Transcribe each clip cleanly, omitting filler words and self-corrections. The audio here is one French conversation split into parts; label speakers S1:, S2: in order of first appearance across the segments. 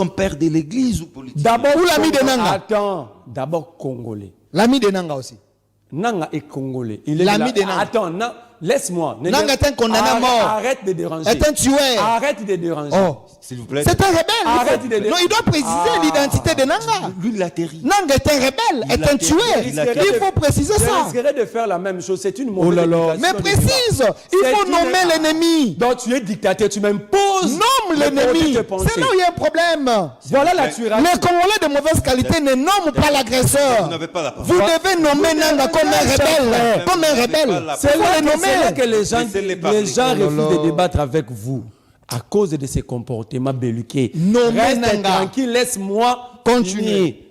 S1: père de l'église ou politique?
S2: D'abord, où l'ami de Nanga?
S3: Attends, d'abord congolais.
S2: L'ami de Nanga aussi.
S3: Nanga est congolais. Il est
S2: l'ami de Nanga.
S3: Attends, laisse-moi.
S2: Nanga est un condamné à mort.
S3: Arrête de déranger.
S2: Est un tueur.
S3: Arrête de déranger.
S2: Oh.
S1: S'il vous plaît.
S2: C'est un rebelle.
S3: Arrête de déranger.
S2: Non, il doit préciser l'identité de Nanga.
S1: Lui, il a terri.
S2: Nanga est un rebelle, est un tueur. Il faut préciser ça.
S3: Je risquerais de faire la même chose. C'est une mauvaise éducation.
S2: Mais précise. Il faut nommer l'ennemi.
S3: Donc tu es dictateur, tu m'imposes.
S2: Nomme l'ennemi. C'est là où il y a un problème.
S3: Voilà la tuerie.
S2: Les Congolais de mauvaise qualité ne nomment pas l'agresseur. Vous devez nommer Nanga comme un rebelle. Comme un rebelle.
S3: C'est là que les gens refusent de débattre avec vous. À cause de ces comportements belliqués. Reste tranquille, laisse-moi continuer.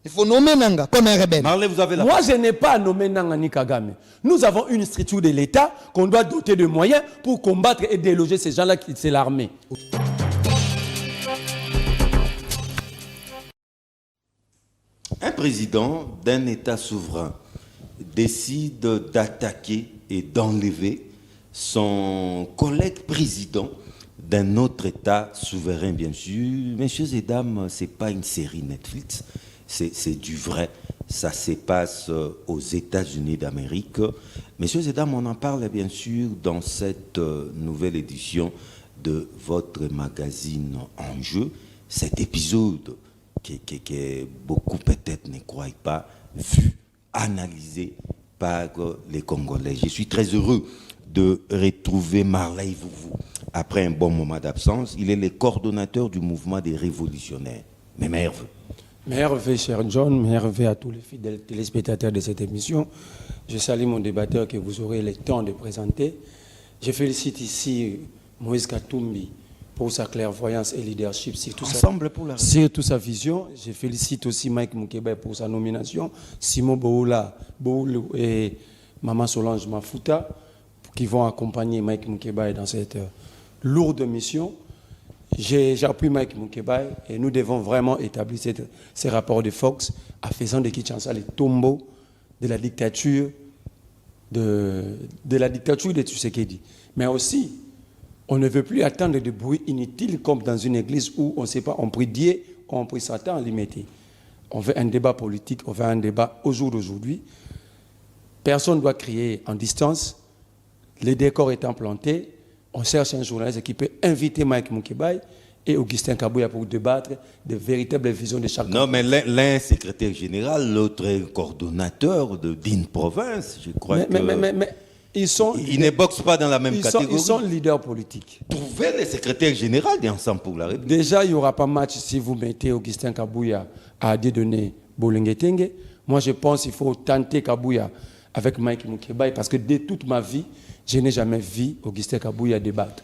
S2: Il faut nommer Nanga comme un rebelle.
S1: Marley, vous avez la
S3: Moi, je n'ai pas à nommer Nanga ni Kagame. Nous avons une structure de l'État qu'on doit doter de moyens pour combattre et déloger ces gens-là qui c'est l'armée.
S1: Un président d'un État souverain décide d'attaquer et d'enlever son collègue président d'un autre État souverain, bien sûr. Messieurs et dames, ce n'est pas une série Netflix, c'est du vrai. Ça se passe aux États-Unis d'Amérique. Messieurs et dames, on en parle bien sûr dans cette nouvelle édition de votre magazine Enjeu. Cet épisode que beaucoup peut-être ne croient pas, vu, analysé par les Congolais. Je suis très heureux de retrouver Marley Vouvou après un bon moment d'absence. Il est le coordonnateur du mouvement des révolutionnaires. Mais merveilleux.
S3: Merveilleux, cher John, merveilleux à tous les fidèles téléspectateurs de cette émission. Je salue mon débatteur que vous aurez le temps de présenter. Je félicite ici Moïse Katumbi pour sa clairvoyance et leadership, surtout sa vision. Je félicite aussi Mike Mukeba pour sa nomination, Simon Boula et Maman Solange Mafuta qui vont accompagner Mike Mukeba dans cette lourde mission. J'appuie Mike Mukeba et nous devons vraiment établir ces rapports de Fox en faisant de Kinshasa les tombeaux de la dictature de Tshisekedi. Mais aussi, on ne veut plus attendre de bruit inutile comme dans une église où on ne sait pas, on prie Dieu, on prie Satan, on limité. On veut un débat politique, on veut un débat au jour d'aujourd'hui. Personne ne doit crier en distance. Les décors étant plantés, on cherche un journaliste qui peut inviter Mike Mukeba et Augustin Kabouya pour débattre de véritables visions de chaque
S1: Non, mais l'un secrétaire général, l'autre coordonnateur d'une province, je crois
S3: mais ils
S1: ne boxent pas dans la même catégorie.
S3: Ils sont leaders politiques.
S1: Trouvez le secrétaire général d'Ensemble pour la République.
S3: Déjà, il n'y aura pas match si vous mettez Augustin Kabouya à Dieudonné Bolengetenge. Moi, je pense qu'il faut tenter Kabouya avec Mike Mukeba parce que de toute ma vie, je n'ai jamais vu Augustin Kabouya débattre.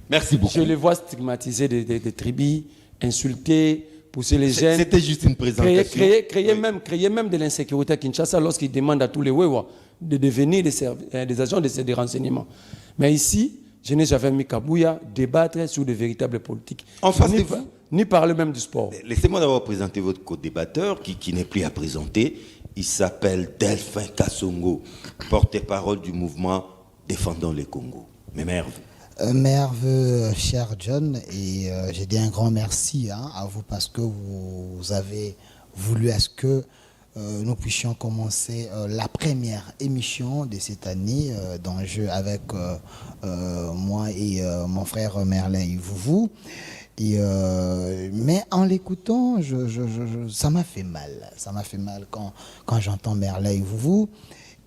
S1: Merci beaucoup.
S3: Je le vois stigmatiser des tribus, insulter, pousser les jeunes.
S1: C'était juste une présentation.
S3: Créer même de l'insécurité à Kinshasa lorsqu'il demande à tous les Wewa de devenir des agents de renseignements. Mais ici, je n'ai jamais mis Kabouya débattre sur de véritables politiques.
S1: En face de vous,
S3: ni parler même du sport.
S1: Laissez-moi d'abord présenter votre co-débatteur qui n'est plus à présenter. Il s'appelle Delphin Kassongo, porte-parole du mouvement Défendons les Congo. Mais
S4: merveilleux, cher John, et je dis un grand merci à vous parce que vous avez voulu à ce que nous puissions commencer la première émission de cette année d'Enjeu avec moi et mon frère Merlin Vouvou. Mais en l'écoutant, ça m'a fait mal. Ça m'a fait mal quand j'entends Merlin Vouvou.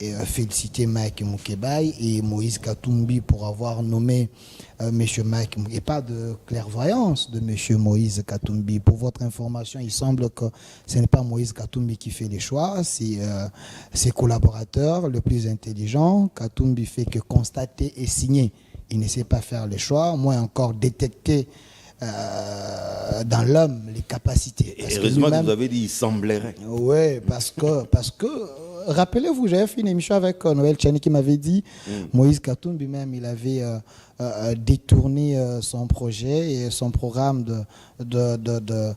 S4: Et féliciter Mike Mukeba et Moïse Katumbi pour avoir nommé M. Mike Mukeba. Et pas de clairvoyance de M. Moïse Katumbi. Pour votre information, il semble que ce n'est pas Moïse Katumbi qui fait les choix, c'est ses collaborateurs le plus intelligent. Katumbi fait que constater et signer. Il ne sait pas faire les choix, moins encore détecter dans l'homme les capacités.
S1: Heureusement que vous avez dit il semblerait.
S4: Oui, parce que rappelez-vous, j'avais fait une émission avec Noël Tchani qui m'avait dit Moïse Katumbi même, il avait détourné son projet et son programme de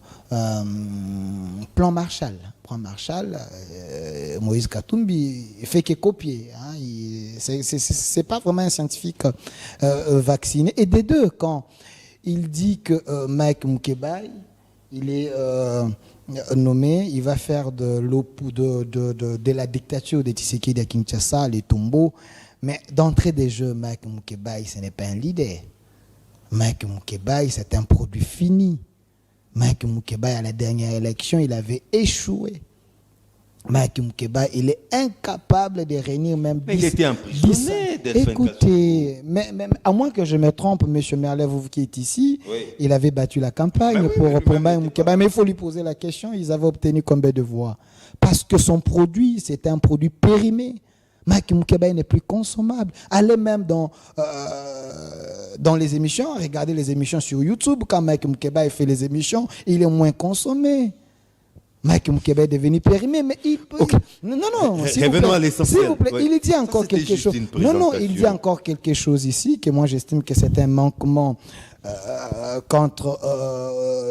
S4: plan Marshall. Moïse Katumbi fait que copier. Hein, c'est pas vraiment un scientifique vacciné. Et des deux, quand il dit que Mike Moukebaï, il est nommé, il va faire de la dictature de Tshisekedi à Kinshasa, les tombeaux. Mais d'entrée des jeux, Mike Moukebaï, ce n'est pas un leader. Mike Moukebaï, c'est un produit fini. Mike Moukebaï, à la dernière élection, il avait échoué. Mike Moukebaï, il est incapable de réunir même 10.
S1: Mais il était emprisonné.
S4: Écoutez, mais à moins que je me trompe, M. Merlet, vous qui êtes ici, il avait battu la campagne pour Mike Moukebaï. Mais il faut lui poser la question, ils avaient obtenu combien de voix? Parce que son produit, c'était un produit périmé. Mike Moukebaï n'est plus consommable. Allez même dans les émissions, regardez les émissions sur YouTube. Quand Mike Moukebaï fait les émissions, il est moins consommé. Mike Moukebaï est devenu périmé, mais il peut... Okay. Non,
S1: revenons à l'essentiel.
S4: S'il vous plaît, il dit encore quelque chose. Non, il dit encore quelque chose ici, que moi j'estime que c'est un manquement contre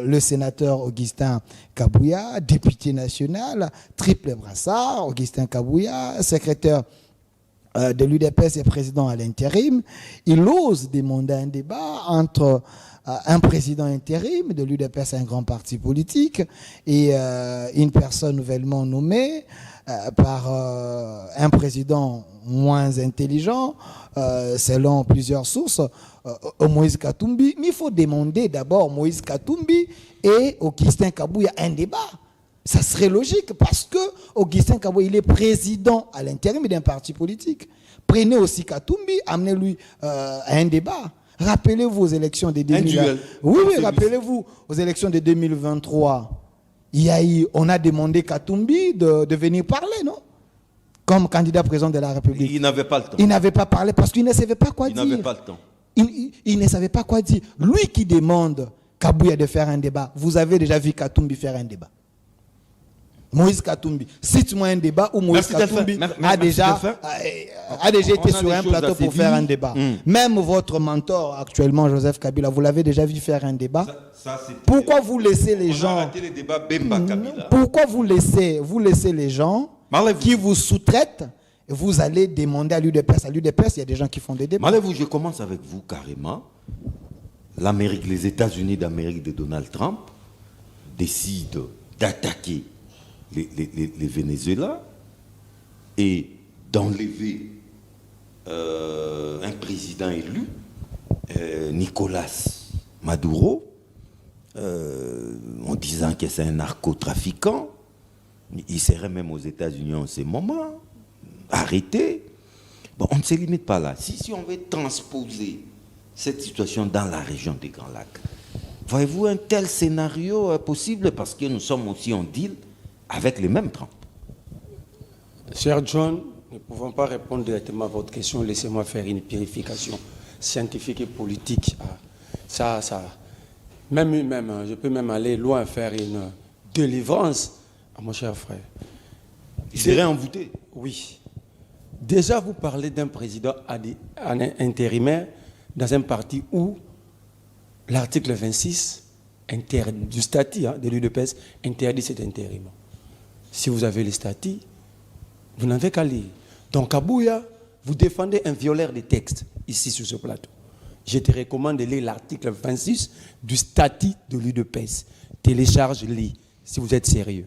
S4: le sénateur Augustin Kabouya, député national, triple brassard, Augustin Kabouya, secrétaire de l'UDPS et président à l'intérim. Il ose demander un débat entre un président intérim de l'UDPS, un grand parti politique, et une personne nouvellement nommée par un président moins intelligent, selon plusieurs sources, Moïse Katumbi. Mais il faut demander d'abord Moïse Katumbi et Augustin Kabouya un débat. Ça serait logique parce que Augustin Kabouya, il est président à l'intérim d'un parti politique. Prenez aussi Katumbi, amenez-lui à un débat. Rappelez-vous aux élections de 2023. Oui, rappelez-vous aux élections de 2023. On a demandé Katumbi de venir parler, non? Comme candidat président de la République.
S1: Il n'avait pas le temps.
S4: Il n'avait pas parlé parce qu'il ne savait pas quoi dire.
S1: Il n'avait pas le temps.
S4: Il ne savait pas quoi dire. Lui qui demande Kabouya de faire un débat, vous avez déjà vu Katumbi faire un débat? Moïse Katumbi, cite-moi un débat où Moïse Katumbi a déjà été sur un plateau pour faire un débat. Même votre mentor actuellement, Joseph Kabila, vous l'avez déjà vu faire un débat. Pourquoi vous laissez les gens... Pourquoi vous laissez les gens qui vous sous-traitent et vous allez demander à l'UDPS? À l'UDPS, il y a des gens qui font des débats.
S1: Malheureusement, je commence avec vous carrément. L'Amérique, les États-Unis d'Amérique de Donald Trump décident d'attaquer les Venezuela et d'enlever un président élu, Nicolas Maduro, en disant que c'est un narcotrafiquant. Il serait même aux États-Unis en ce moment, arrêté. Bon, on ne se limite pas là. Si on veut transposer cette situation dans la région des Grands Lacs, voyez-vous un tel scénario possible parce que nous sommes aussi en deal avec les mêmes Trump.
S3: Cher John, nous ne pouvons pas répondre directement à votre question. Laissez-moi faire une purification scientifique et politique. Je peux même aller loin, faire une délivrance à mon cher frère.
S1: Il serait envoûté.
S3: Oui. Déjà, vous parlez d'un président intérimaire dans un parti où l'article 26 du statut de l'UDPS interdit cet intérim. Si vous avez les statuts, vous n'avez qu'à lire. Donc, Kabouya, vous défendez un violaire des textes ici sur ce plateau. Je te recommande de lire l'article 26 du statut de l'UDPS. Télécharge, lis, si vous êtes sérieux.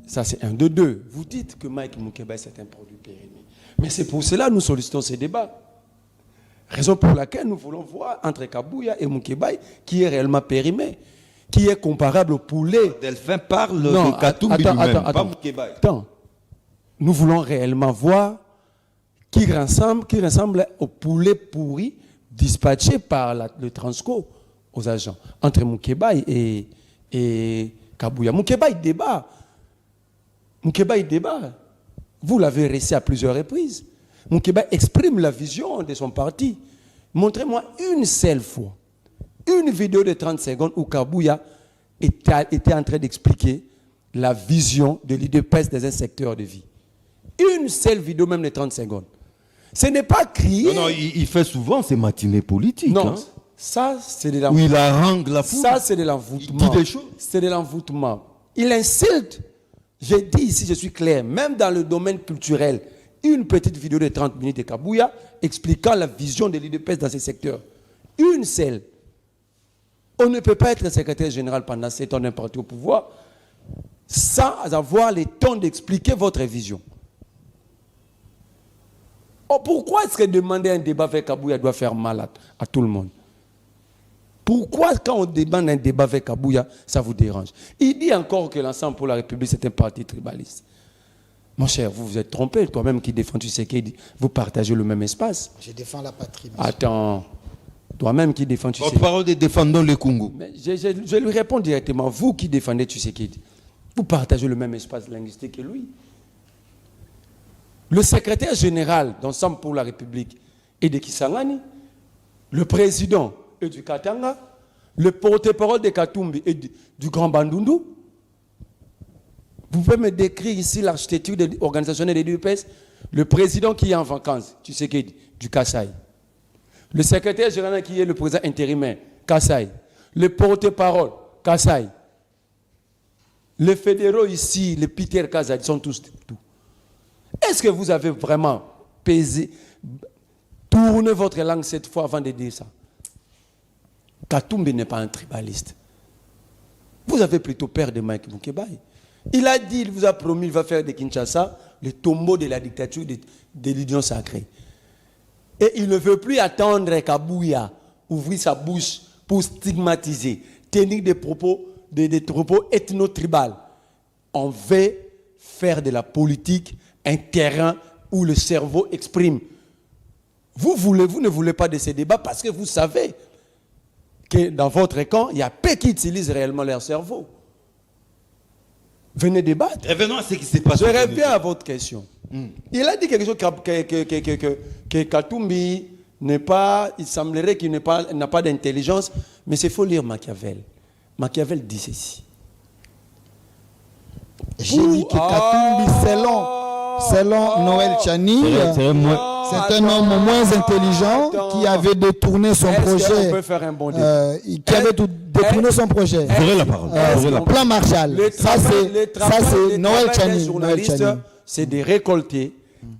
S3: Ça, c'est un de deux. Vous dites que Mike Moukebaï, c'est un produit périmé. Mais c'est pour cela que nous sollicitons ces débats. Raison pour laquelle nous voulons voir entre Kabouya et Moukebaï qui est réellement périmé, qui est comparable au poulet.
S1: Delphin parle de Katumbi lui-même, pas Moukebaï.
S3: Attends. Nous voulons réellement voir qui ressemble au poulet pourri dispatché par le Transco aux agents. Entre Moukebaï et Kabouya. Moukebaï débat. Vous l'avez récité à plusieurs reprises. Moukebaï exprime la vision de son parti. Montrez-moi une seule fois, une vidéo de 30 secondes où Kabouya était en train d'expliquer la vision de l'UDPS dans un secteur de vie. Une seule vidéo, même de 30 secondes. Ce n'est pas crier.
S1: Non, il fait souvent ses matinées politiques.
S3: Non,
S1: hein.
S3: Ça, c'est de l'envoûtement.
S1: Où il harangue la foule.
S3: Ça, c'est de l'envoûtement.
S1: Il dit des choses.
S3: C'est de l'envoûtement. Il insulte. J'ai dit ici, je suis clair, même dans le domaine culturel, une petite vidéo de 30 minutes de Kabouya expliquant la vision de l'UDPS dans ces secteurs. Une seule. On ne peut pas être secrétaire général pendant 7 ans n'importe où au pouvoir sans avoir le temps d'expliquer votre vision. Oh, pourquoi est-ce que demander un débat avec Kabouya doit faire mal à tout le monde? Pourquoi quand on demande un débat avec Kabouya, ça vous dérange? Il dit encore que l'Ensemble pour la République, c'est un parti tribaliste. Mon cher, vous vous êtes trompé, toi-même qui défends Tshisekedi, vous partagez le même espace.
S4: Je défends la patrie.
S3: Attends, toi-même qui défends Tshisekedi.
S1: Votre parole de défendant le Congo.
S3: Mais je lui réponds directement, vous qui défendez Tshisekedi, vous partagez le même espace linguistique que lui. Le secrétaire général d'Ensemble pour la République est de Kisangani, le président est du Katanga, le porte-parole de Katumbi est du Grand Bandundu. Vous pouvez me décrire ici l'architecture organisationnelle de l'UDPS, le président qui est en vacances, tu sais qui du Kassai. Le secrétaire général qui est le président intérimaire, Kassai. Le porte-parole, Kassai. Les fédéraux ici, les Peter Kassai, ils sont tous tout. Est-ce que vous avez vraiment pesé, tourné votre langue cette fois avant de dire ça? Katumbi n'est pas un tribaliste. Vous avez plutôt peur de Mike Mukebai. Il a dit, il vous a promis, il va faire de Kinshasa le tombeau de la dictature de l'Union sacrée. Et il ne veut plus attendre Kabouya ouvrir sa bouche pour stigmatiser, tenir des propos ethno-tribales. On veut faire de la politique un terrain où le cerveau exprime. Vous ne voulez pas de ces débats parce que vous savez que dans votre camp, il y a peu qui utilisent réellement leur cerveau. Venez débattre.
S1: Revenons à ce qui s'est passé.
S3: Je reviens à votre question. Il a dit quelque chose que Katumbi n'est pas, il semblerait qu'il n'a pas d'intelligence, mais c'est faut lire Machiavel. Machiavel dit ceci.
S4: J'ai dit que Katumbi, selon Noël Tchani, c'est un homme moins intelligent qui avait détourné son projet.
S3: On peut faire un bon
S4: qui avait détourné son projet.
S1: Vous aurez la parole.
S4: Plan Marshall. Ça, c'est Noël Tchani.
S3: C'est de récolter,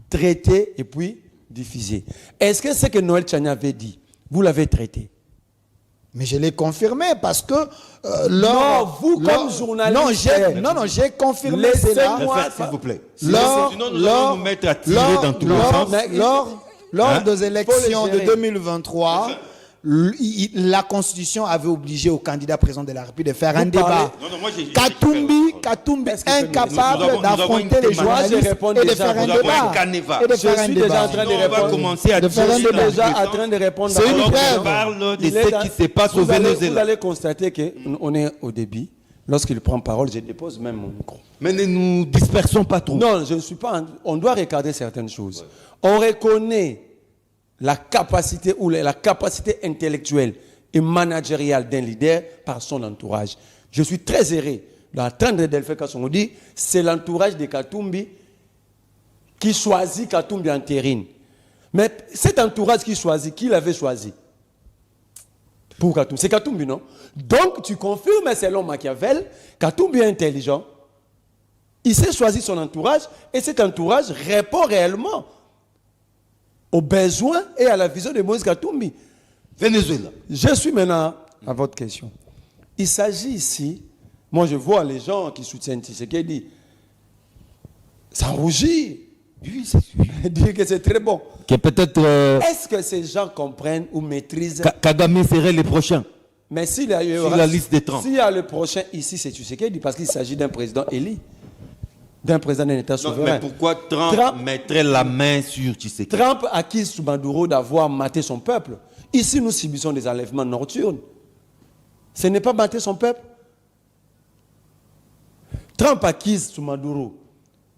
S3: traiter et puis diffuser. Est-ce que ce que Noël Tchani avait dit, vous l'avez traité?
S4: Mais je l'ai confirmé parce que
S3: non, vous comme journaliste.
S4: Non, j'ai confirmé cela.
S1: S'il vous plaît.
S4: Lors des élections de 2023, la Constitution avait obligé au candidat président de la République de faire un débat. Katumbi incapable d'affronter les journalistes et de faire un débat.
S3: Je suis déjà en train de répondre.
S1: On va commencer à
S3: dire. Je suis déjà en train de répondre.
S1: C'est une preuve. Parle de ce qui se passe au Venezuela.
S3: Vous allez constater qu'on est au début. Lorsqu'il prend parole, je dépose même mon micro.
S1: Mais ne nous dispersons pas trop.
S3: Non, je ne suis pas. On doit regarder certaines choses. On reconnaît la capacité intellectuelle et managériale d'un leader par son entourage. Je suis très heureux d'entendre Delphin Kassongo dire c'est l'entourage de Katumbi qui choisit Katumbi en terrine. Mais cet entourage qui choisit, qui l'avait choisi pour Katumbi? C'est Katumbi, non? Donc tu confirmes selon Machiavel, Katumbi est intelligent. Il s'est choisi son entourage et cet entourage répond réellement aux besoins et à la vision de Moïse Katumbi.
S1: Venezuela.
S3: Je suis maintenant à votre question. Il s'agit ici, moi je vois les gens qui soutiennent Tshisekedi s'enrougir.
S1: Oui, c'est sûr.
S3: Dire que c'est très bon.
S1: Que peut-être.
S3: Est-ce que ces gens comprennent ou maîtrisent
S1: Kagame serait le prochain.
S3: Mais s'il y a
S1: sur la liste des 30.
S3: S'il y a le prochain ici, c'est Tshisekedi parce qu'il s'agit d'un président élu. D'un président d'un État souverain.
S1: Mais pourquoi Trump mettrait la main sur Tshisekedi?
S3: Trump accuse Maduro d'avoir maté son peuple. Ici, nous subissons des enlèvements nocturnes. Ce n'est pas mater son peuple. Trump accuse Maduro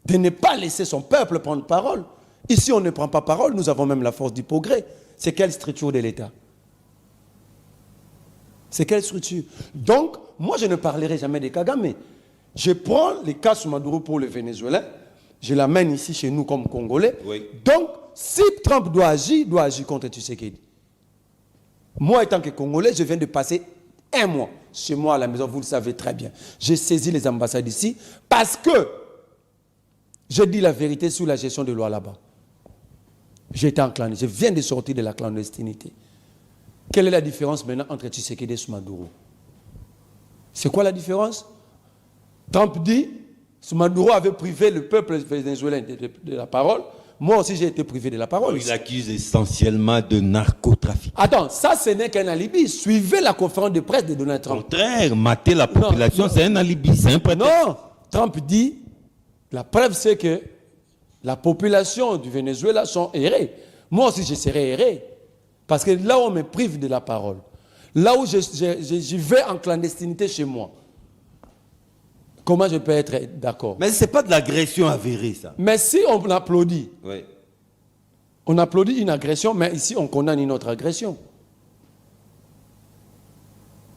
S3: de ne pas laisser son peuple prendre parole. Ici, on ne prend pas parole, nous avons même la force du progrès. C'est quelle structure de l'État? C'est quelle structure? Donc, moi, je ne parlerai jamais de Kagame. Je prends les cas sur Maduro pour les Vénézuéliens, je l'amène ici chez nous comme Congolais. Oui. Donc, si Trump doit agir contre Tshisekedi. Moi, étant que Congolais, je viens de passer 1 mois chez moi à la maison, vous le savez très bien. J'ai saisi les ambassades ici parce que je dis la vérité sur la gestion de loi là-bas. J'étais en clandestinité. Je viens de sortir de la clandestinité. Quelle est la différence maintenant entre Tshisekedi et Maduro? C'est quoi la différence? Trump dit, Maduro avait privé le peuple vénézuélien de la parole. Moi aussi, j'ai été privé de la parole.
S1: Il accuse essentiellement de narcotrafic.
S3: Attends, ça, ce n'est qu'un alibi. Suivez la conférence de presse de Donald
S1: Au
S3: Trump.
S1: contraire, mater la population, c'est un alibi, c'est un prétexte.
S3: Non, Trump dit, la preuve, c'est que la population du Venezuela sont errées. Moi aussi, je serai erré. Parce que là où on me prive de la parole, là où je vais en clandestinité chez moi, comment je peux être d'accord?
S1: Mais ce n'est pas de l'agression avérée, ça.
S3: Mais si on applaudit,
S1: Oui.
S3: on applaudit une agression, mais ici on condamne une autre agression.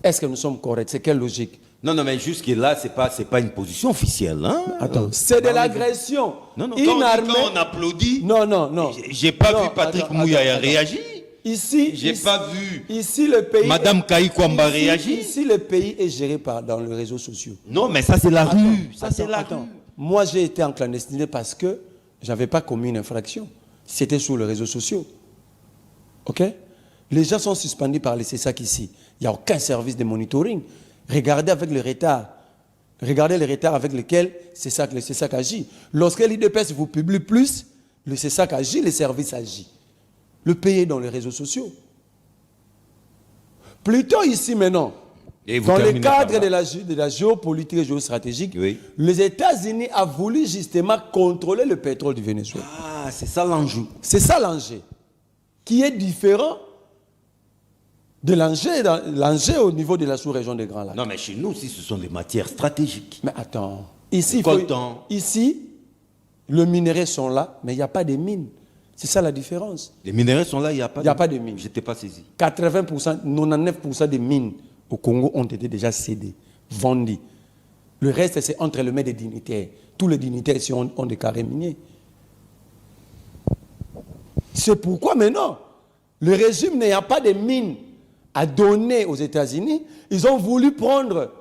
S3: Est-ce que nous sommes corrects? C'est quelle logique?
S1: Non, mais jusque-là, ce n'est pas une position officielle. Hein?
S3: Attends, c'est de l'agression.
S1: Non,
S3: quand
S1: on applaudit,
S3: non.
S1: J'ai pas vu Patrick Mouya réagir.
S3: Ici,
S1: J'ai pas vu
S3: ici, le pays,
S1: Madame Kaï Kwamba réagir.
S3: Ici, le pays est géré dans les réseaux sociaux.
S1: Non, mais ça, c'est la rue. Ça, c'est la rue.
S3: Moi, j'ai été en clandestinité parce que je n'avais pas commis une infraction. C'était sur les réseaux sociaux. OK? Les gens sont suspendus par les CESAC ici. Il n'y a aucun service de monitoring. Regardez avec le retard. Regardez les retards avec lesquels le CESAC agit. Lorsque l'IDPS vous publie plus, le CESAC agit, le service agit. Le pays est dans les réseaux sociaux. Plutôt ici maintenant, dans le cadre de la géopolitique et géostratégique,
S1: oui,
S3: les États-Unis ont voulu justement contrôler le pétrole du Venezuela.
S1: Ah, c'est ça l'enjeu.
S3: C'est ça l'enjeu, qui est différent de l'enjeu au niveau de la sous-région des Grands Lacs.
S1: Non, mais chez nous aussi, ce sont des matières stratégiques.
S3: Mais attends, ici, les minéraux sont là, mais il n'y a pas de mines. C'est ça la différence.
S1: Les minéraux sont là, il n'y a
S3: pas de mines.
S1: Je n'étais pas saisi.
S3: 80%, 99% des mines au Congo ont été déjà cédées, vendues. Le reste, c'est entre les mains des dignitaires. Tous les dignitaires ici ont des carrés miniers. C'est pourquoi maintenant, le régime n'ayant pas de mines à donner aux États-Unis, ils ont voulu prendre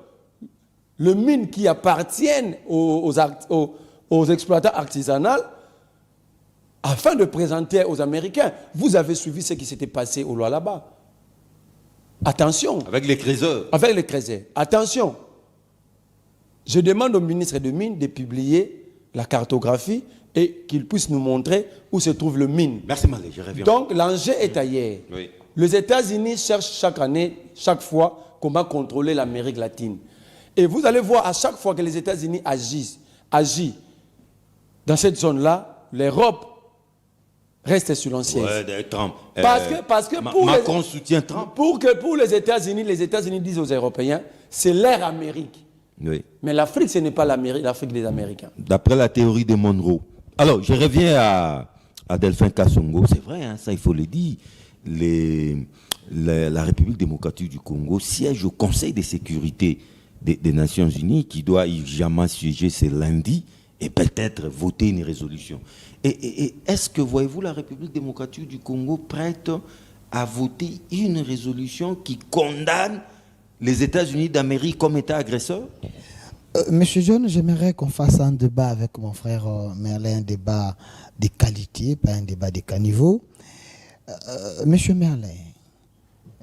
S3: les mines qui appartiennent aux exploitants artisanaux afin de présenter aux Américains. Vous avez suivi ce qui s'était passé au Lualaba. Attention.
S1: Avec les creuseurs.
S3: Avec les creuseurs. Attention. Je demande au ministre des Mines de publier la cartographie et qu'il puisse nous montrer où se trouve le mine.
S1: Merci Malé, je reviens.
S3: Donc l'enjeu est ailleurs.
S1: Oui.
S3: Les États-Unis cherchent chaque année, chaque fois, comment contrôler l'Amérique latine. Et vous allez voir, à chaque fois que les États-Unis agissent dans cette zone-là, l'Europe reste silencieuse.
S1: Ouais, Trump.
S3: Parce que
S1: Macron soutient Trump.
S3: Pour les États-Unis disent aux Européens, c'est leur Amérique.
S1: Oui.
S3: Mais l'Afrique, ce n'est pas l'Afrique des Américains.
S1: D'après la théorie de Monroe. Alors, je reviens à Delphin Kassongo. C'est vrai, hein, ça il faut le dire. La République démocratique du Congo siège au Conseil de sécurité des Nations Unies qui doit jamais siéger ce lundi et peut-être voter une résolution. Et est-ce que, voyez-vous, la République démocratique du Congo prête à voter une résolution qui condamne les États-Unis d'Amérique comme État agresseur?
S4: Monsieur John, j'aimerais qu'on fasse un débat avec mon frère Merlin, un débat de qualité, pas un débat de caniveau. Monsieur Merlin,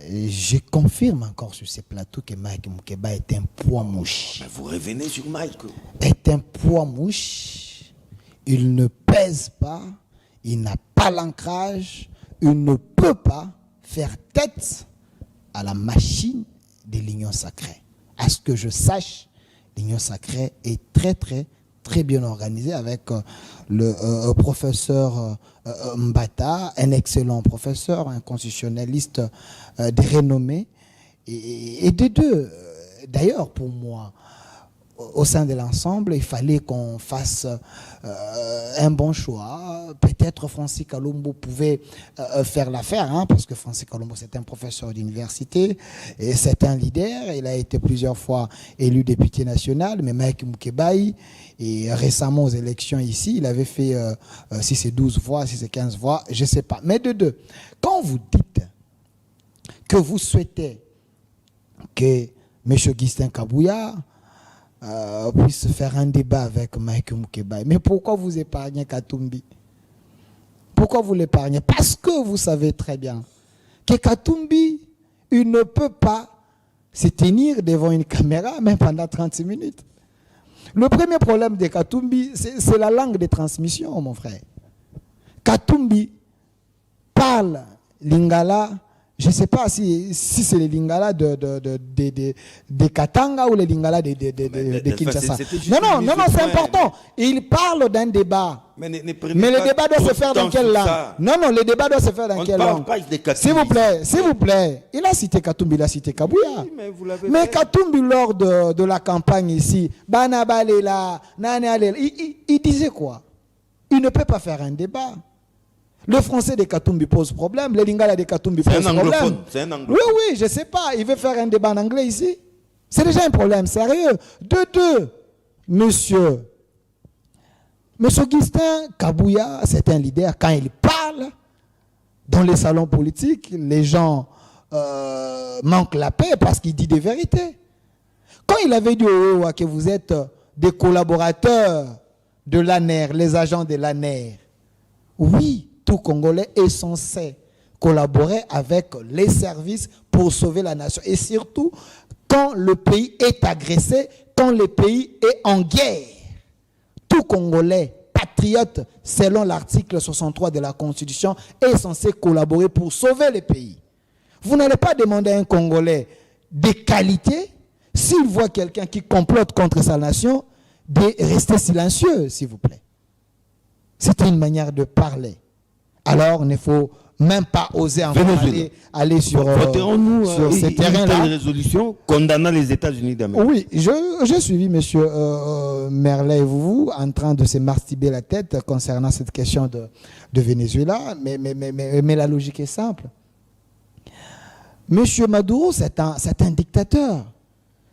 S4: je confirme encore sur ces plateaux que Mike Moukeba est un poids mouche.
S1: Mais vous revenez sur Mike.
S4: Est un poids mouche. Il ne pèse pas, il n'a pas l'ancrage, il ne peut pas faire tête à la machine de l'Union sacrée. À ce que je sache, l'Union sacrée est très, très, très bien organisée avec le professeur Mbata, un excellent professeur, un constitutionnaliste de renommée. Et des deux, d'ailleurs, pour moi, au sein de l'ensemble, il fallait qu'on fasse un bon choix. Peut-être Francis Kalombo pouvait faire l'affaire, hein, parce que Francis Kalombo, c'est un professeur d'université et c'est un leader. Il a été plusieurs fois élu député national, mais Mike Moukebaï, et récemment aux élections ici, il avait fait si c'est 12 voix, si c'est 15 voix, je ne sais pas. Mais de deux, quand vous dites que vous souhaitez que M. Gustin Kabouya puisse faire un débat avec Mike Moukebaï, mais pourquoi vous épargnez Katumbi? Pourquoi vous l'épargnez? Parce que vous savez très bien que Katumbi, il ne peut pas se tenir devant une caméra même pendant 30 minutes. Le premier problème de Katumbi, c'est la langue de transmission, mon frère. Katumbi parle lingala, je ne sais pas si c'est le lingala de Katanga ou le lingala de Kinshasa. Non, c'est important. Il parle d'un débat. Mais le débat doit se faire dans quelle langue? Non, le débat doit se faire dans quelle langue? S'il vous plaît. Il a cité Katumbi, il a cité Kabouya. Oui, mais Katumbi, lors de la campagne ici, il disait quoi? Il ne peut pas faire un débat. Le français de Katumbi pose problème, le lingala de Katumbi pose problème.
S1: C'est un anglophone.
S4: Oui, je ne sais pas. Il veut faire un débat en anglais ici. C'est déjà un problème sérieux. Monsieur Augustin Kabouya, c'est un leader. Quand il parle dans les salons politiques, les gens manquent la paix parce qu'il dit des vérités. Quand il avait dit au Owa que vous êtes des collaborateurs de l'ANER, les agents de l'ANER, oui, tout Congolais est censé collaborer avec les services pour sauver la nation. Et surtout, quand le pays est agressé, quand le pays est en guerre. Tout Congolais patriote, selon l'article 63 de la Constitution, est censé collaborer pour sauver le pays. Vous n'allez pas demander à un Congolais de qualité, s'il voit quelqu'un qui complote contre sa nation, de rester silencieux, s'il vous plaît. C'est une manière de parler. Alors, il ne faut même pas oser aller sur ces terrains-là.
S1: Une résolution condamnant les États-Unis d'Amérique.
S4: Oui, j'ai suivi M. Merlet et vous en train de se masturber la tête concernant cette question de Venezuela, mais la logique est simple. M. Maduro, c'est un dictateur.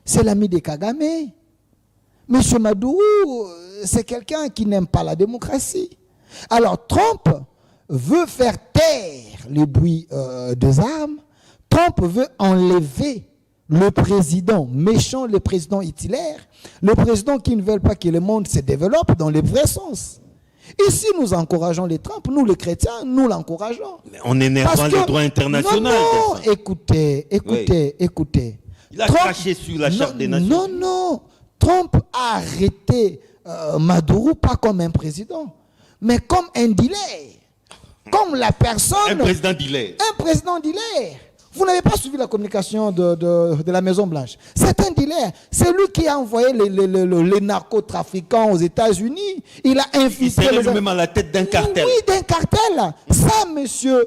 S4: C'est l'ami de Kagame. M. Maduro, c'est quelqu'un qui n'aime pas la démocratie. Alors, Trump veut faire taire les bruits des armes. Trump veut enlever le président méchant, le président Hitler, le président qui ne veut pas que le monde se développe dans le vrai sens. Ici, nous encourageons les Trump, nous les chrétiens, nous l'encourageons.
S1: Mais on n'énerve pas le droit international.
S4: Non, écoutez.
S1: Il a craché sur la Charte des Nations.
S4: Non. Trump a arrêté Maduro pas comme un président, mais comme un dealer. Comme la personne...
S1: Un président dealer.
S4: Vous n'avez pas suivi la communication de la Maison-Blanche. C'est un dealer. C'est lui qui a envoyé les narcotrafiquants aux États-Unis. Il a infiltré...
S1: Il s'est lui-même à la tête d'un cartel.
S4: Oui, d'un cartel. Ça, monsieur,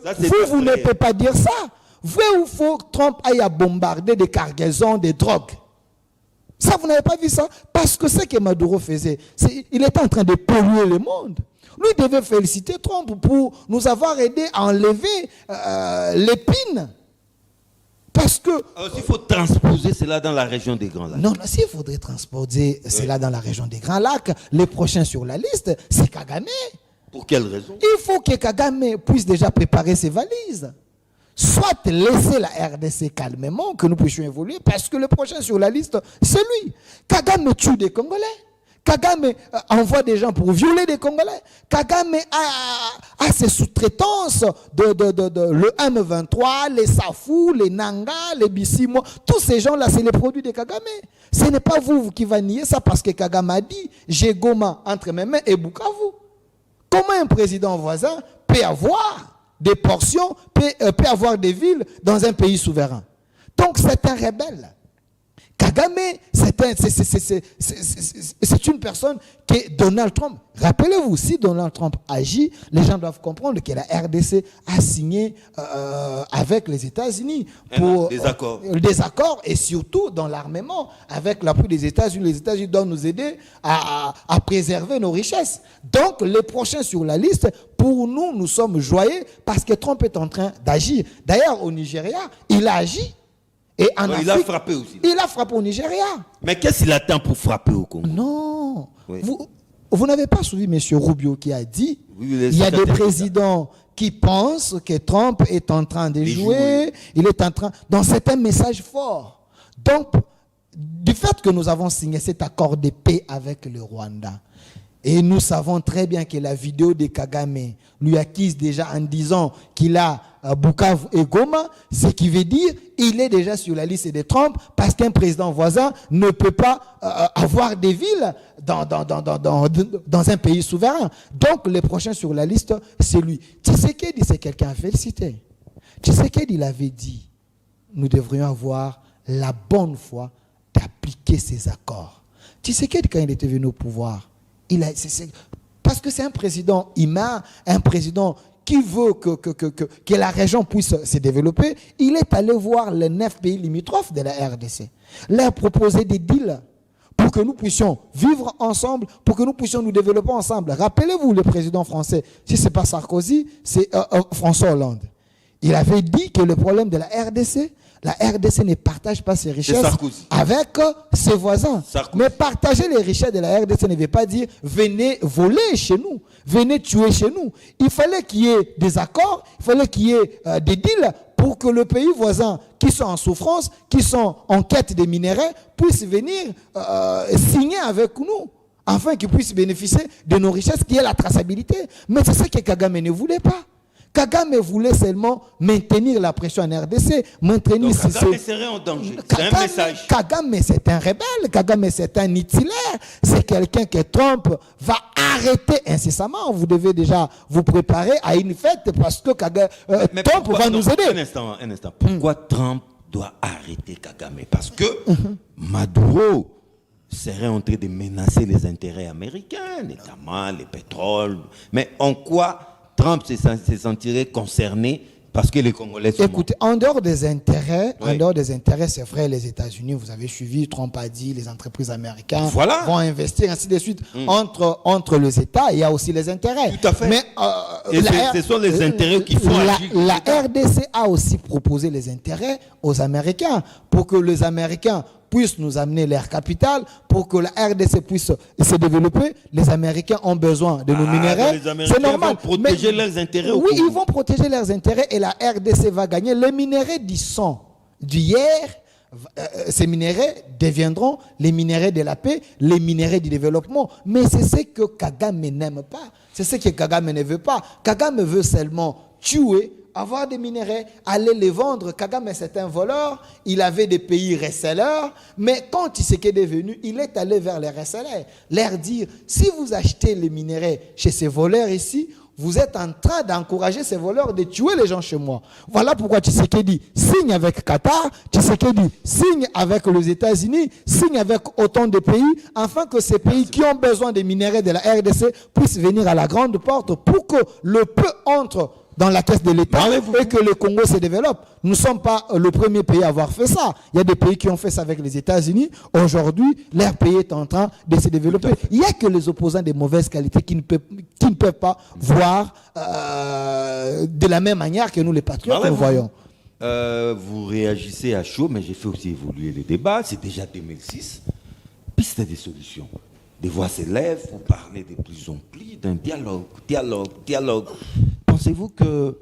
S4: vous ne pouvez pas dire ça. Vrai ou faux, Trump aille à bombarder des cargaisons de drogue. Ça, vous n'avez pas vu ça? Parce que ce que Maduro faisait, il était en train de polluer le monde. Lui devait féliciter Trump pour nous avoir aidé à enlever l'épine. Parce que...
S1: Alors s'il faut transposer cela dans la région des Grands Lacs.
S4: Non, s'il faudrait transposer cela dans la région des Grands Lacs, les prochains sur la liste, c'est Kagame.
S1: Pour quelle raison?
S4: Il faut que Kagame puisse déjà préparer ses valises. Soit laisser la RDC calmement, que nous puissions évoluer, parce que le prochain sur la liste, c'est lui. Kagame tue des Congolais. Kagame envoie des gens pour violer des Congolais. Kagame a ses sous-traitances le M23, les Safou, les Nanga, les Bissimo. Tous ces gens-là, c'est les produits de Kagame. Ce n'est pas vous qui va nier ça parce que Kagame a dit « J'ai Goma entre mes mains et Bukavu ». Comment un président voisin peut avoir des portions, peut avoir des villes dans un pays souverain? Donc c'est un rebelle. Kagame, c'est une personne qui est Donald Trump. Rappelez-vous, si Donald Trump agit, les gens doivent comprendre que la RDC a signé avec les États-Unis pour des accords et surtout dans l'armement avec l'appui des États-Unis. Les États-Unis doivent nous aider à préserver nos richesses. Donc, les prochains sur la liste, pour nous, nous sommes joyeux parce que Trump est en train d'agir. D'ailleurs, au Nigeria, il a agi. Et en Afrique,
S1: il a frappé aussi.
S4: Il a frappé au Nigeria.
S1: Mais qu'est-ce qu'il attend pour frapper au Congo?
S4: Non. Oui. Vous n'avez pas suivi M. Rubio qui a dit il y a des présidents qui pensent que Trump est en train de jouer. Il est en train... Donc c'est un message fort. Donc, du fait que nous avons signé cet accord de paix avec le Rwanda, Et nous savons très bien que la vidéo de Kagame lui acquise déjà en disant qu'il a Bukavu et Goma, ce qui veut dire qu'il est déjà sur la liste de Trump parce qu'un président voisin ne peut pas avoir des villes dans un pays souverain. Donc le prochain sur la liste, c'est lui. Tshisekedi, c'est quelqu'un à féliciter. Tshisekedi, il avait dit, nous devrions avoir la bonne foi d'appliquer ces accords. Tshisekedi, quand il était venu au pouvoir, parce que c'est un président humain, un président qui veut que la région puisse se développer, il est allé voir les 9 pays limitrophes de la RDC, leur proposer des deals pour que nous puissions vivre ensemble, pour que nous puissions nous développer ensemble. Rappelez-vous, le président français, si ce n'est pas Sarkozy, c'est François Hollande. Il avait dit que le problème de la RDC ne partage pas ses richesses avec ses voisins. Mais partager les richesses de la RDC ne veut pas dire venez voler chez nous, venez tuer chez nous. Il fallait qu'il y ait des accords, il fallait qu'il y ait des deals pour que le pays voisin qui sont en souffrance, qui sont en quête de minerais, puissent venir signer avec nous, afin qu'ils puissent bénéficier de nos richesses, qui est la traçabilité. Mais c'est ce que Kagame ne voulait pas. Kagame voulait seulement maintenir la pression en RDC, maintenir...
S1: Donc Kagame serait en danger, c'est un message.
S4: Kagame, c'est un rebelle, Kagame, c'est un itinéraire, c'est quelqu'un que Trump va arrêter incessamment. Vous devez déjà vous préparer à une fête parce que Trump va nous aider.
S1: Un instant. Pourquoi Trump doit arrêter Kagame? Parce que Maduro serait en train de menacer les intérêts américains, notamment les pétroles. Mais en quoi Trump se sentirait concerné parce que les Congolais sont...
S4: Écoutez, en dehors des intérêts, c'est vrai, les États-Unis, vous avez suivi, Trump a dit, les entreprises américaines vont investir, ainsi de suite. Entre les États, il y a aussi les intérêts.
S1: Tout à fait.
S4: Mais
S1: ce sont les intérêts qui font agir.
S4: La RDC a aussi proposé les intérêts aux Américains pour que les Américains puissent nous amener leur capital, pour que la RDC puisse se développer. Les Américains ont besoin de nos minéraux. C'est normal.
S1: Ils vont protéger leurs intérêts.
S4: Oui, ils vont protéger leurs intérêts et la RDC va gagner. Les minéraux du sang, d'hier, ces minéraux deviendront les minéraux de la paix, les minéraux du développement. Mais c'est ce que Kagame n'aime pas. C'est ce que Kagame ne veut pas. Kagame veut seulement tuer, avoir des minéraux, aller les vendre. Kagame, c'est un voleur. Il avait des pays resellers. Mais quand Tshisekedi est venu, il est allé vers les resellers. Leur dire, si vous achetez les minéraux chez ces voleurs ici, vous êtes en train d'encourager ces voleurs de tuer les gens chez moi. Voilà pourquoi Tshisekedi signe avec Qatar, Tshisekedi signe avec les États-Unis, signe avec autant de pays, afin que ces pays qui ont besoin des minéraux de la RDC puissent venir à la grande porte pour que le peu entre dans la caisse de l'État et que le Congo se développe. Nous ne sommes pas le premier pays à avoir fait ça. Il y a des pays qui ont fait ça avec les États-Unis. Aujourd'hui, leur pays est en train de se développer. Il n'y a que les opposants de mauvaise qualité qui ne peuvent pas voir de la même manière que nous, les patriotes, nous voyons.
S1: Vous réagissez à chaud, mais j'ai fait aussi évoluer les débats. C'est déjà 2006. Piste des solutions. Des voix s'élèvent pour parler de plus en plus d'un dialogue. Pensez-vous que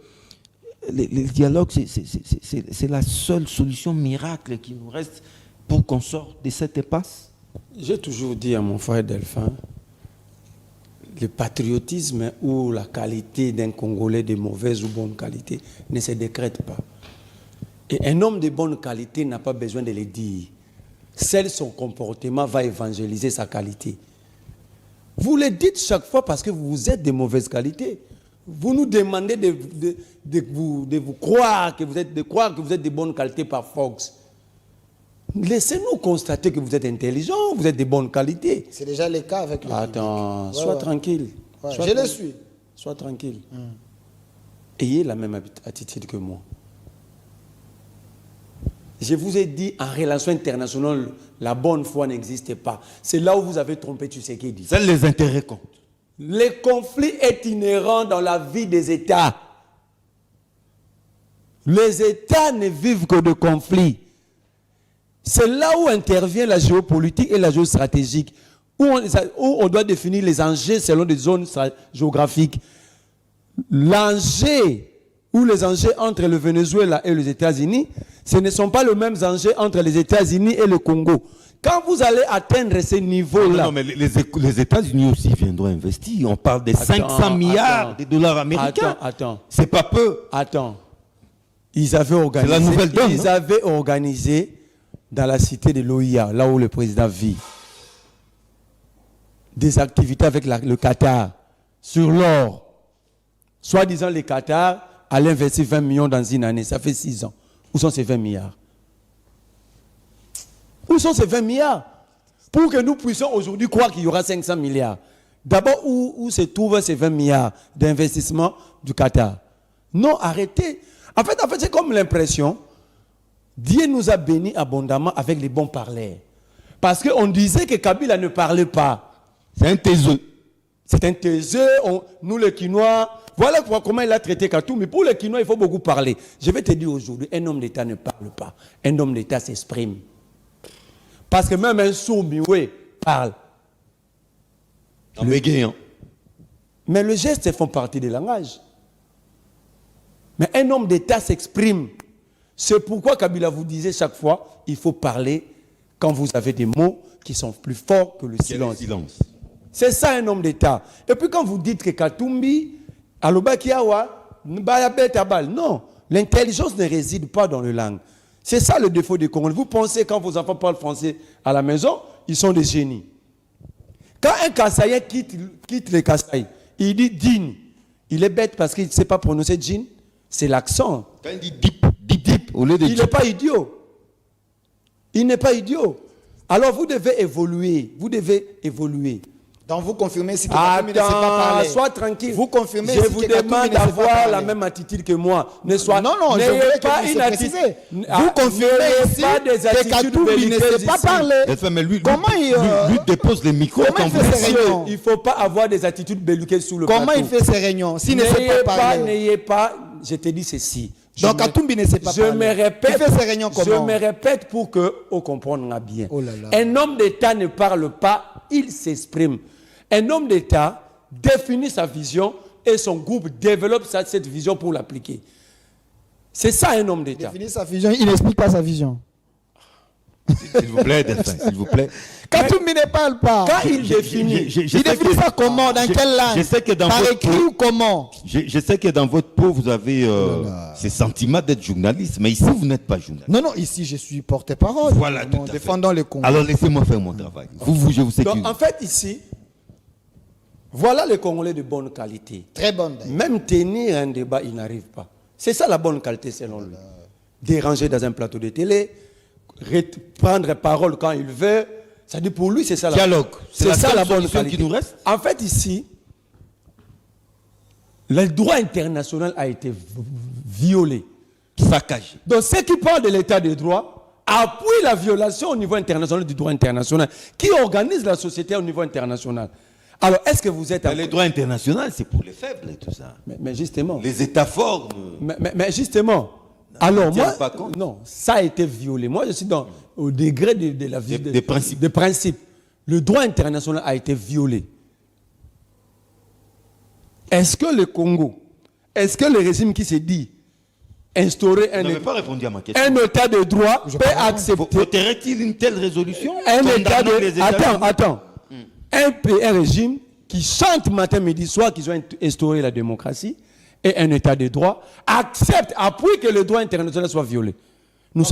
S1: les dialogues, c'est la seule solution miracle qui nous reste pour qu'on sorte de cette impasse?
S3: J'ai toujours dit à mon frère Delphin, le patriotisme ou la qualité d'un Congolais de mauvaise ou bonne qualité ne se décrète pas. Et un homme de bonne qualité n'a pas besoin de le dire. Seul son comportement va évangéliser sa qualité. Vous le dites chaque fois parce que vous êtes de mauvaise qualité. Vous nous demandez de vous croire que vous êtes de bonne qualité par Fox. Laissez-nous constater que vous êtes intelligent, vous êtes de bonne qualité.
S4: C'est déjà le cas avec le...
S3: Attends, sois tranquille.
S4: Ouais, je le suis.
S3: Sois tranquille. Ayez la même attitude que moi. Je vous ai dit, en relation internationale, la bonne foi n'existe pas. C'est là où vous avez trompé Tshisekedi.
S1: C'est les intérêts comptent.
S3: Le conflit est inhérent dans la vie des États. Les États ne vivent que de conflits. C'est là où intervient la géopolitique et la géostratégique, où on doit définir les enjeux selon des zones géographiques. L'enjeu ou les enjeux entre le Venezuela et les États-Unis, ce ne sont pas les mêmes enjeux entre les États-Unis et le Congo. Quand vous allez atteindre ces niveaux-là...
S1: Non, mais les États-Unis aussi viendront investir. On parle de 500 milliards de dollars américains.
S3: Attends.
S1: C'est pas peu.
S3: Attends. Ils avaient organisé...
S1: C'est la nouvelle donne.
S3: Ils avaient organisé dans la cité de l'OIA, là où le président vit, des activités avec le Qatar sur l'or. Soi-disant, le Qatar allait investir 20 millions dans une année. Ça fait 6 ans. Où sont ces 20 milliards? Où sont ces 20 milliards? Pour que nous puissions aujourd'hui croire qu'il y aura 500 milliards. D'abord, où se trouvent ces 20 milliards d'investissement du Qatar? Non, arrêtez. En fait, c'est comme l'impression, Dieu nous a bénis abondamment avec les bons parleurs. Parce qu'on disait que Kabila ne parlait pas.
S1: C'est un taiseux.
S3: C'est un taiseux. Nous, les Quinois, voilà comment il a traité Katou. Mais pour les Quinois, il faut beaucoup parler. Je vais te dire aujourd'hui, un homme d'État ne parle pas. Un homme d'État s'exprime. Parce que même un sourd muet parle.
S1: En bégayant.
S3: Mais les gestes font partie du langage. Mais un homme d'État s'exprime. C'est pourquoi Kabila vous disait chaque fois, il faut parler quand vous avez des mots qui sont plus forts que le silence. C'est ça un homme d'État. Et puis quand vous dites que Katumbi, Alobakiawa, Nbayabet non, l'intelligence ne réside pas dans le langue. C'est ça le défaut des Congolais. Vous pensez quand vos enfants parlent français à la maison, ils sont des génies. Quand un Kassaïen quitte le Kasaï, il dit dîne. Il est bête parce qu'il ne sait pas prononcer djinn. C'est l'accent.
S1: Quand il dit dip, au lieu de
S3: il n'est pas idiot. Il n'est pas idiot. Alors vous devez évoluer. Vous devez évoluer.
S4: Donc vous confirmez si Katumbi ne sait pas parler.
S3: Sois tranquille.
S4: Vous confirmez
S3: je
S4: si
S3: vous
S4: Katumbi
S3: demande
S4: ne sait pas
S3: d'avoir
S4: parler.
S3: la même attitude que moi. Ne sois,
S4: non, je voulais que vous précisez. Vous confirmez ici que Katumbi ne sait pas parler.
S1: Mais lui
S4: Comment
S1: dépose les micros quand vous
S3: réunions. Il ne faut pas avoir des attitudes belliqueuses sous le plateau.
S4: Comment il fait ses réunions s'il ne sait pas parler?
S3: N'ayez pas, je te dis ceci.
S4: Donc Katumbi ne sait pas parler.
S3: Il
S4: fait ses réunions comment?
S3: Je me répète pour qu'on comprenne bien.
S4: Oh là là.
S3: Un homme d'État ne parle pas, il s'exprime. Un homme d'État définit sa vision et son groupe développe cette vision pour l'appliquer. C'est ça un homme d'État.
S4: Définit sa vision, il n'explique pas sa vision.
S1: S'il vous plaît, Delphin, s'il vous plaît.
S4: Katumbi ne parle pas.
S3: Quand il définit,
S4: il définit ça comment? Dans quelle langue?
S1: Je sais que dans
S4: par
S1: votre
S4: écrit ou comment?
S1: Je sais que dans votre peau, vous avez ces sentiments d'être journaliste, mais ici, vous n'êtes pas journaliste.
S4: Non, ici, je suis porte-parole.
S1: Voilà, tout à fait.
S4: Défendant les Congolais.
S1: Alors, laissez-moi faire mon travail. Je vous sécurise.
S3: Donc, en fait, ici, voilà les Congolais de bonne qualité.
S4: Très bonne.
S3: Même tenir un débat, il n'arrive pas. C'est ça la bonne qualité selon lui. Déranger dans un plateau de télé, prendre parole quand il veut. Ça dit pour lui, c'est ça la
S1: dialogue.
S3: C'est ça la bonne qualité
S1: qui nous reste.
S3: En fait, ici, le droit international a été violé.
S1: Saccagé.
S3: Donc ceux qui parlent de l'état de droit appuient la violation au niveau international du droit international. Qui organise la société au niveau international? Alors, est-ce que vous êtes...
S1: Le droit international, c'est pour les faibles et tout ça.
S3: Mais justement...
S1: Les États forts...
S3: Mais justement... Alors moi...
S1: Pas compte.
S3: Non, ça a été violé. Moi, je suis au degré de la vie...
S1: Des principes.
S3: Des principes. Le droit international a été violé. Est-ce que le Congo... Est-ce que le régime qui se dit instaurer
S1: Vous n'avez pas répondu à ma question.
S3: un état de droit peut accepter...
S1: Voterait-il une telle résolution?
S3: Un état de... Attends. Un régime qui chante matin, midi, soir qu'ils ont instauré la démocratie et un état de droit accepte, appuie que le droit international soit violé.
S1: Non,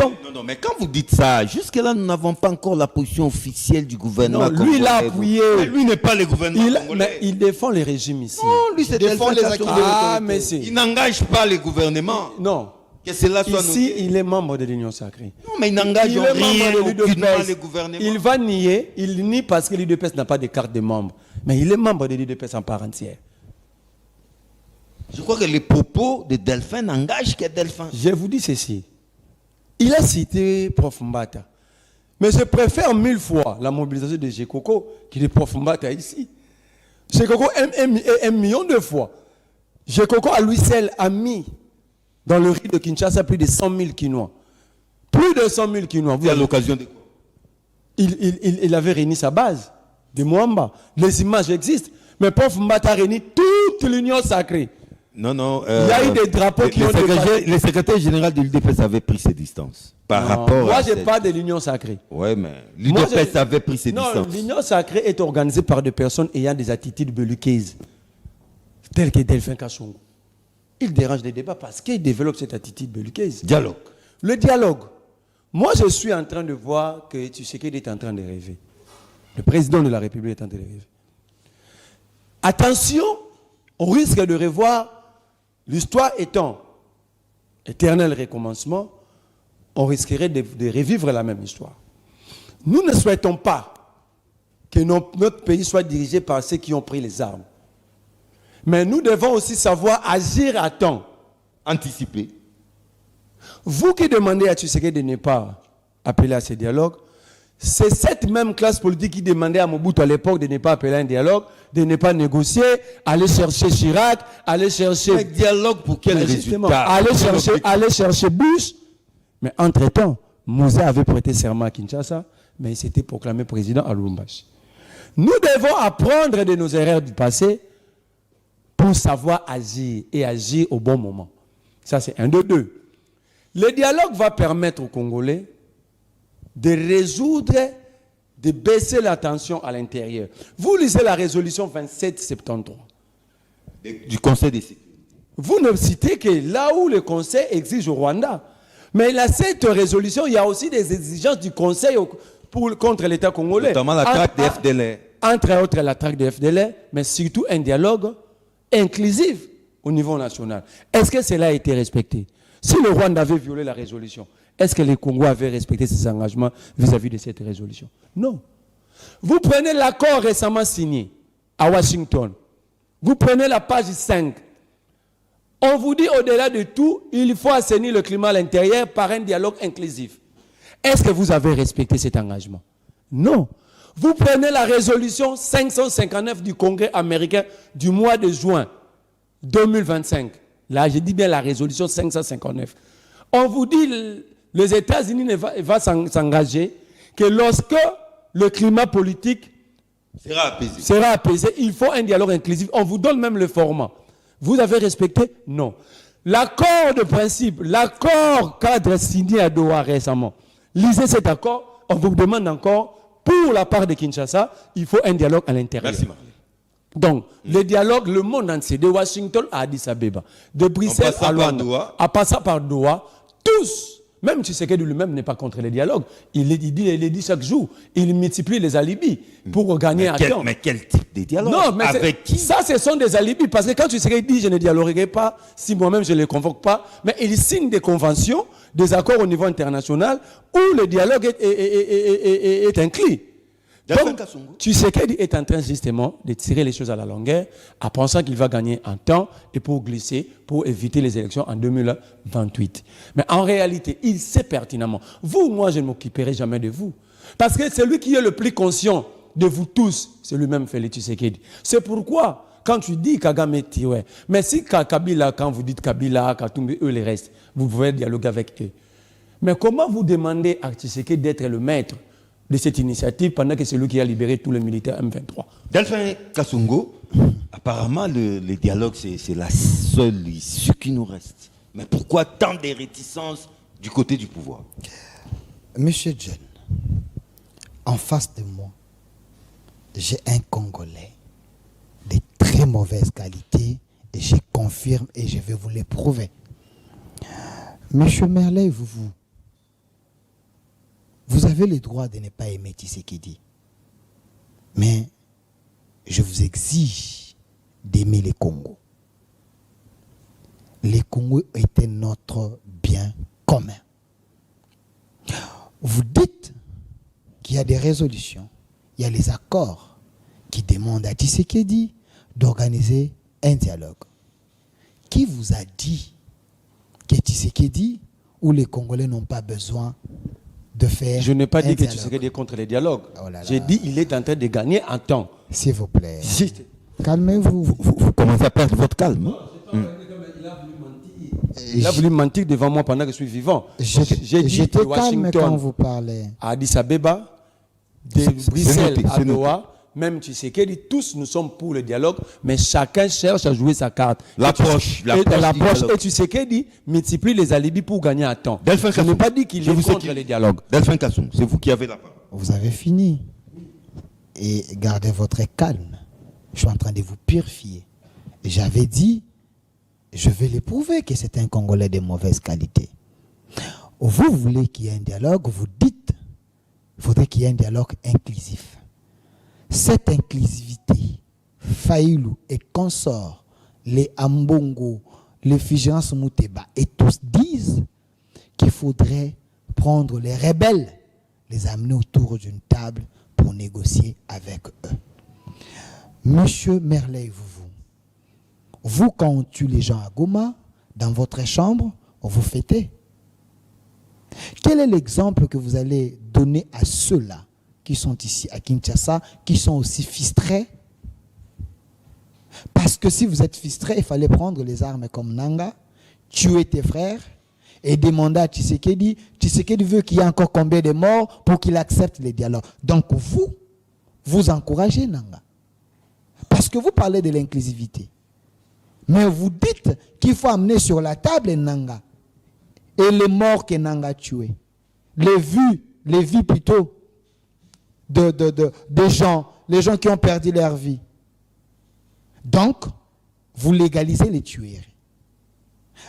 S1: mais quand vous dites ça, jusque-là, nous n'avons pas encore la position officielle du gouvernement.
S3: Non, lui, il a appuyé.
S1: Mais lui n'est pas le gouvernement congolais.
S3: Mais il défend les régimes ici.
S1: Non, lui, c'est
S4: défend les acquis de l'autorité.
S3: mais c'est...
S1: Il n'engage pas le gouvernement.
S3: Non.
S1: Que cela soit
S3: ici,
S1: noté.
S3: il est membre de l'Union sacrée.
S1: Non, mais il n'engage rien, aucunement le gouvernement.
S3: Il va nier, il nie parce que l'UDPS n'a pas de carte de membre. Mais il est membre de l'UDPS en part entière.
S1: Je crois que les propos de Delphin n'engagent que Delphin.
S3: Je vous dis ceci. Il a cité Prof Mbata. Mais je préfère 1000 fois la mobilisation de Gekoko que de Prof Mbata ici. Gekoko un million de fois. Gekoko à lui seul a mis dans le riz de Kinshasa plus de 100 000 Quinois. Plus de 100 000 Quinois.
S1: C'est à l'occasion de quoi?
S3: Il avait réuni sa base de Mwamba. Les images existent. Mais Prof Mbata a réuni toute l'Union sacrée.
S1: Non, non.
S3: Il y a eu des drapeaux qui ont dépassé.
S1: Le secrétaire général de l'UDPS avait pris ses distances. Par rapport
S3: moi,
S1: à.
S3: je parle de l'Union sacrée.
S1: Oui, mais l'UDPS avait pris ses distances.
S3: Non, l'Union sacrée est organisée par des personnes ayant des attitudes belliqueuses, telles que Delphin Kassongo. Il dérange les débats parce qu'il développe cette attitude belliqueuse.
S1: Dialogue.
S3: Le dialogue. Moi, je suis en train de voir que Tshisekedi est en train de rêver. Le président de la République est en train de rêver. Attention, on risque de revoir, l'histoire étant éternel recommencement, on risquerait de revivre la même histoire. Nous ne souhaitons pas que notre pays soit dirigé par ceux qui ont pris les armes. Mais nous devons aussi savoir agir à temps.
S1: Anticiper.
S3: Vous qui demandez à Tshisekedi de ne pas appeler à ce dialogue, c'est cette même classe politique qui demandait à Mobutu à l'époque de ne pas appeler à un dialogue, de ne pas négocier, aller chercher Chirac, aller chercher...
S1: Un dialogue pour quel résultat?
S3: Aller chercher Bush. Mais entre-temps, Moussa avait prêté serment à Kinshasa, mais il s'était proclamé président à Lubumbashi. Nous devons apprendre de nos erreurs du passé pour savoir agir et agir au bon moment. Ça, c'est un de deux. Le dialogue va permettre aux Congolais de résoudre, de baisser la tension à l'intérieur. Vous lisez la résolution 2773.
S1: Du Conseil des sécurités.
S3: Vous ne citez que là où le Conseil exige au Rwanda. Mais là, cette résolution, il y a aussi des exigences du Conseil contre l'État congolais.
S1: Notamment la traque des FDLR.
S3: Entre autres, la traque des FDLR, mais surtout un dialogue inclusif au niveau national. Est-ce que cela a été respecté? Si le Rwanda avait violé la résolution, est-ce que les Congos avaient respecté ses engagements vis-à-vis de cette résolution? Non. Vous prenez l'accord récemment signé à Washington. Vous prenez la page 5. On vous dit au-delà de tout, il faut assainir le climat à l'intérieur par un dialogue inclusif. Est-ce que vous avez respecté cet engagement? Non. Vous prenez la résolution 559 du Congrès américain du mois de juin 2025. Là, je dis bien la résolution 559. On vous dit, les États-Unis vont s'engager que lorsque le climat politique sera apaisé, il faut un dialogue inclusif. On vous donne même le format. Vous avez respecté? Non. L'accord de principe, l'accord cadre signé à Doha récemment. Lisez cet accord, on vous demande encore, pour la part de Kinshasa, il faut un dialogue à l'intérieur.
S1: Merci, Marie.
S3: Donc, le dialogue, le monde entier, de Washington à Addis Abeba, de Bruxelles à Luanda, en passant par Doha, tous, même Tshisekedi lui-même n'est pas contre le dialogue. Il le dit chaque jour. Il multiplie les alibis pour gagner à temps.
S1: Mais quel type de dialogue?
S3: Non, mais
S1: avec qui?
S3: Ça, ce sont des alibis. Parce que quand Tshisekedi dit je ne dialoguerai pas, si moi-même je ne les convoque pas, mais il signe des conventions, des accords au niveau international où le dialogue est inclus. Donc, Tshisekedi est en train justement de tirer les choses à la longueur en pensant qu'il va gagner en temps et pour glisser, pour éviter les élections en 2028. Mais en réalité, il sait pertinemment. Vous, moi, je ne m'occuperai jamais de vous. Parce que celui qui est le plus conscient de vous tous, c'est lui-même Félix Tshisekedi. C'est pourquoi, quand tu dis Kagame Tiwe, mais si Kabila, quand vous dites Kabila, Katumbi, eux les restes, vous pouvez dialoguer avec eux. Mais comment vous demandez à Tshisekedi d'être le maître de cette initiative pendant que c'est lui qui a libéré tous les militaires M23?
S1: Delphin Kassongo, apparemment le dialogue c'est la seule issue qui nous reste. Mais pourquoi tant de réticences du côté du pouvoir?
S4: Monsieur John, en face de moi, j'ai un Congolais de très mauvaise qualité et je confirme et je vais vous le prouver. Monsieur Merley, vous avez le droit de ne pas aimer Tshisekedi. Mais je vous exige d'aimer les Congos. Les Congos étaient notre bien commun. Vous dites qu'il y a des résolutions, il y a les accords qui demandent à Tshisekedi d'organiser un dialogue. Qui vous a dit que Tshisekedi ou les Congolais n'ont pas besoin de faire?
S3: Je n'ai pas dit que Tshisekedi est contre les dialogues.
S4: Oh là là.
S3: J'ai dit qu'il est en train de gagner en temps.
S4: S'il vous plaît. Calmez-vous.
S1: Vous commencez à perdre votre calme.
S3: Il a voulu mentir devant moi pendant que je suis vivant. J'ai dit
S4: J'étais
S3: de
S4: calme quand
S3: Washington
S4: vous parlez.
S3: à Addis Abeba, de Bruxelles à Doha, même Tshisekedi, tous nous sommes pour le dialogue, mais chacun cherche à jouer sa carte.
S1: L'approche.
S3: Et Tshisekedi multiplie les alibis pour gagner à temps. Je n'ai pas dit qu'il est contre les dialogues.
S1: Delphin Kassoum, c'est vous qui avez la parole.
S4: Vous avez fini. Et gardez votre calme. Je suis en train de vous purifier. Et j'avais dit, je vais l'éprouver que c'est un Congolais de mauvaise qualité. Vous voulez qu'il y ait un dialogue, vous dites, il faudrait qu'il y ait un dialogue inclusif. Cette inclusivité, Faïlou et consorts, les Ambongo, les Figérance Mouteba, et tous disent qu'il faudrait prendre les rebelles, les amener autour d'une table pour négocier avec eux. Monsieur Merley, vous, quand on tue les gens à Goma, dans votre chambre, vous fêtez. Quel est l'exemple que vous allez donner à ceux-là qui sont ici à Kinshasa, qui sont aussi fistrés? Parce que si vous êtes fistrés, il fallait prendre les armes comme Nanga, tuer tes frères et demander à Tshisekedi veut qu'il y ait encore combien de morts pour qu'il accepte les dialogues. Donc vous encouragez Nanga. Parce que vous parlez de l'inclusivité. Mais vous dites qu'il faut amener sur la table Nanga. Et les morts que Nanga a tués. Les vies plutôt des gens, les gens qui ont perdu leur vie. Donc, vous légalisez les tueries.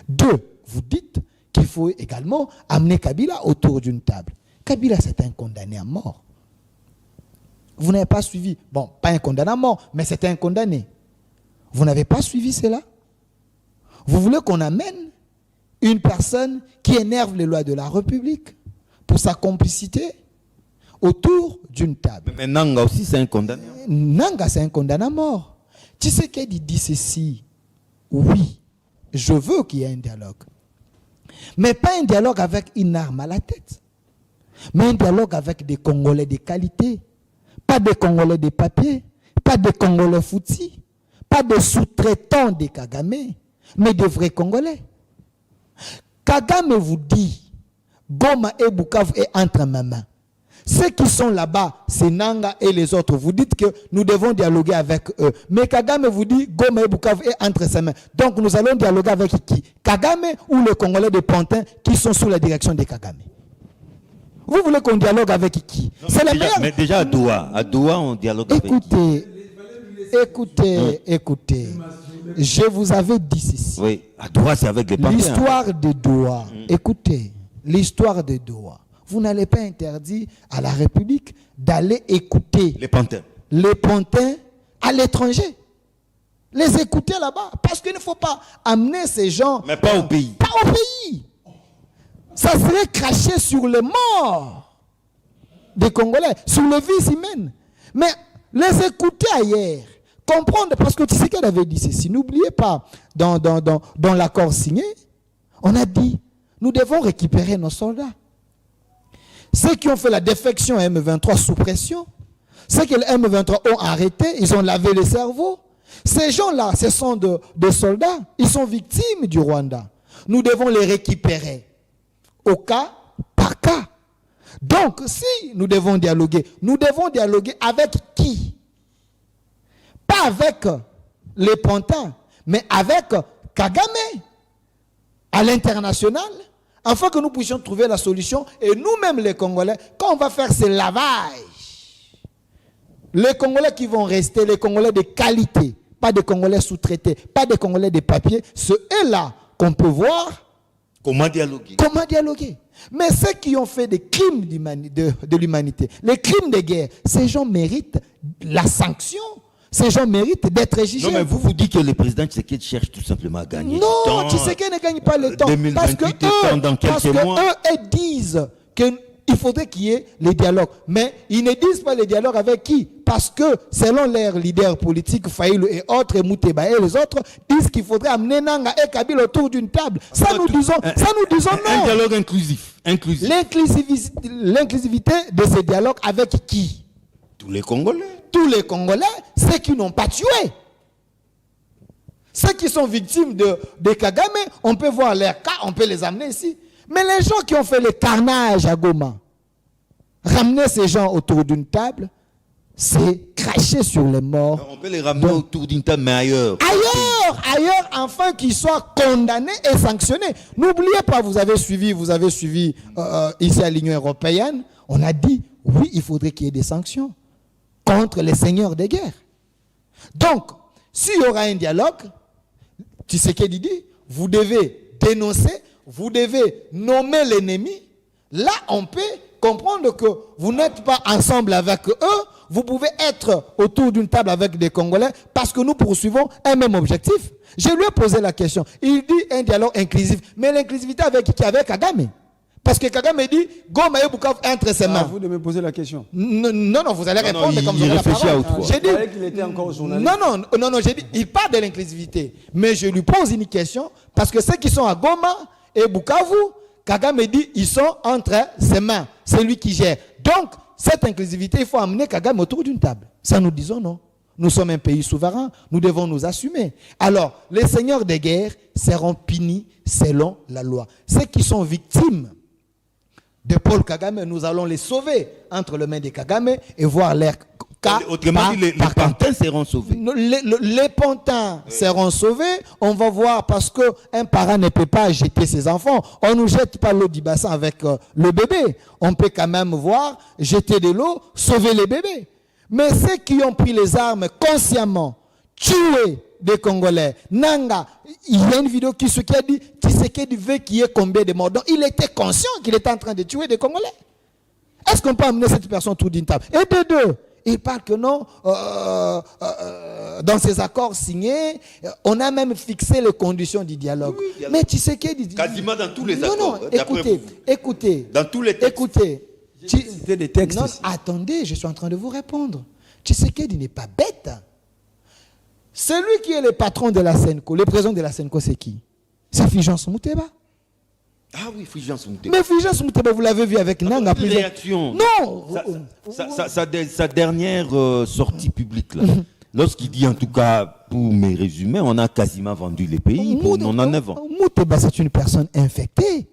S4: 2, vous dites qu'il faut également amener Kabila autour d'une table. Kabila, c'est un condamné à mort. Vous n'avez pas suivi. Bon, pas un condamné à mort, mais c'est un condamné. Vous n'avez pas suivi cela. Vous voulez qu'on amène une personne qui énerve les lois de la République pour sa complicité autour d'une table.
S1: Mais Nanga aussi, c'est un condamné.
S4: Nanga, c'est un condamné à mort. Tshisekedi dit ceci. Oui, je veux qu'il y ait un dialogue. Mais pas un dialogue avec une arme à la tête. Mais un dialogue avec des Congolais de qualité. Pas des Congolais de papier. Pas des Congolais foutis. Pas des sous-traitants de Kagame. Mais des vrais Congolais. Kagame vous dit, Goma et Bukavu est entre mes mains. Ceux qui sont là-bas, c'est Nanga et les autres. Vous dites que nous devons dialoguer avec eux. Mais Kagame vous dit, Goma et Bukavu est entre ses mains. Donc nous allons dialoguer avec qui? Kagame ou les Congolais de Pantin qui sont sous la direction de Kagame? Vous voulez qu'on dialogue avec qui? C'est la meilleure.
S1: Mais déjà à Doha, on dialogue avec qui?
S4: Écoutez. Je vous avais dit ceci.
S1: Oui, à Doha, c'est avec les Pantins.
S4: L'histoire de Doha. Écoutez, l'histoire de Doha. Vous n'allez pas interdire à la République d'aller écouter
S1: les Pantins
S4: à l'étranger. Les écouter là-bas. Parce qu'il ne faut pas amener ces gens.
S1: Mais pas au pays.
S4: Pas au pays. Ça serait cracher sur les morts des Congolais, sur les vies humaines. Mais les écouter ailleurs. Comprendre, parce que Tshisekedi avait dit ceci. N'oubliez pas, dans l'accord signé, on a dit, nous devons récupérer nos soldats. Ceux qui ont fait la défection à M23 sous pression, ceux que les M23 ont arrêté, ils ont lavé le cerveau. Ces gens-là, ce sont des soldats. Ils sont victimes du Rwanda. Nous devons les récupérer au cas par cas. Donc, si nous devons dialoguer avec qui? Pas avec les Pantins, mais avec Kagame à l'international, afin que nous puissions trouver la solution. Et nous-mêmes, les Congolais, quand on va faire ce lavage, les Congolais qui vont rester, les Congolais de qualité, pas des Congolais sous-traités, pas des Congolais de papier, c'est eux-là qu'on peut voir.
S1: Comment dialoguer?
S4: Mais ceux qui ont fait des crimes de l'humanité, les crimes de guerre, ces gens méritent la sanction. Ces gens méritent d'être jugés.
S1: Non, mais vous dites que le président Tshisekedi cherche tout simplement à gagner du temps.
S4: Non, Tshisekedi ne gagne pas le temps.
S1: 2028
S4: parce que eux disent qu'il faudrait qu'il y ait les dialogues. Mais ils ne disent pas les dialogues avec qui? Parce que selon leurs leaders politiques, Faïlou et autres, et Mouteba et les autres, disent qu'il faudrait amener Nanga et Kabila autour d'une table. Ça nous disons non.
S1: Un dialogue inclusif.
S4: L'inclusivité de ces dialogues avec qui?
S1: Tous les Congolais.
S4: Tous les Congolais, ceux qui n'ont pas tué. Ceux qui sont victimes de Kagame, on peut voir leur cas, on peut les amener ici. Mais les gens qui ont fait le carnage à Goma, ramener ces gens autour d'une table, c'est cracher sur les morts.
S1: On peut les ramener autour d'une table, mais ailleurs.
S4: Ailleurs, afin qu'ils soient condamnés et sanctionnés. N'oubliez pas, vous avez suivi ici à l'Union européenne, on a dit, oui, il faudrait qu'il y ait des sanctions contre les seigneurs de guerre. Donc, s'il y aura un dialogue, Tshisekedi dit, vous devez dénoncer, vous devez nommer l'ennemi. Là, on peut comprendre que vous n'êtes pas ensemble avec eux, vous pouvez être autour d'une table avec des Congolais parce que nous poursuivons un même objectif. Je lui ai posé la question. Il dit un dialogue inclusif. Mais l'inclusivité avec qui? Avec Kagame. Parce que Kagame dit Goma et Bukavu entre ses mains.
S3: Vous de me poser la question.
S4: Non, vous allez répondre comme vous avez la parole. J'ai dit
S3: qu'il était encore journaliste.
S4: Non, j'ai dit il parle de l'inclusivité. Mais je lui pose une question parce que ceux qui sont à Goma et Bukavu, Kagame dit ils sont entre ses mains. C'est lui qui gère. Donc, cette inclusivité, il faut amener Kagame autour d'une table. Ça, nous disons non. Nous sommes un pays souverain, nous devons nous assumer. Alors, les seigneurs de guerre seront punis selon la loi. Ceux qui sont victimes de Paul Kagame, nous allons les sauver entre les mains de Kagame et voir leur cas.
S1: Autrement dit, les pantins seront sauvés.
S4: Les pantins seront sauvés. On va voir parce qu'un parent ne peut pas jeter ses enfants. On ne jette pas l'eau du bassin avec le bébé. On peut quand même voir, jeter de l'eau, sauver les bébés. Mais ceux qui ont pris les armes consciemment, tué des Congolais, Nanga, il y a une vidéo qui a dit Tshisekedi veut qu'il y ait combien de morts. Donc il était conscient qu'il était en train de tuer des Congolais. Est-ce qu'on peut amener cette personne autour d'une table? Et de deux, il parle que non, dans ces accords signés, on a même fixé les conditions du dialogue. Oui, mais Tshisekedi dit...
S1: Quasiment dans tous les accords.
S4: Écoutez.
S1: Dans tous les textes.
S4: Écoutez.
S3: Des textes.
S4: Non, attendez, je suis en train de vous répondre. Tshisekedi n'est pas bête. Celui qui est le patron de la Senko, le président de la Senko, c'est qui? C'est Fulgence Mouteba.
S1: Ah oui, Fulgence Mouteba.
S4: Mais Fulgence Mouteba, vous l'avez vu avec Nanga.
S1: Réaction.
S4: Non.
S1: Sa dernière sortie publique, là, lorsqu'il dit, en tout cas, pour mes résumés, on a quasiment vendu les pays pendant 9 ans.
S4: Mouteba, c'est une personne infectée.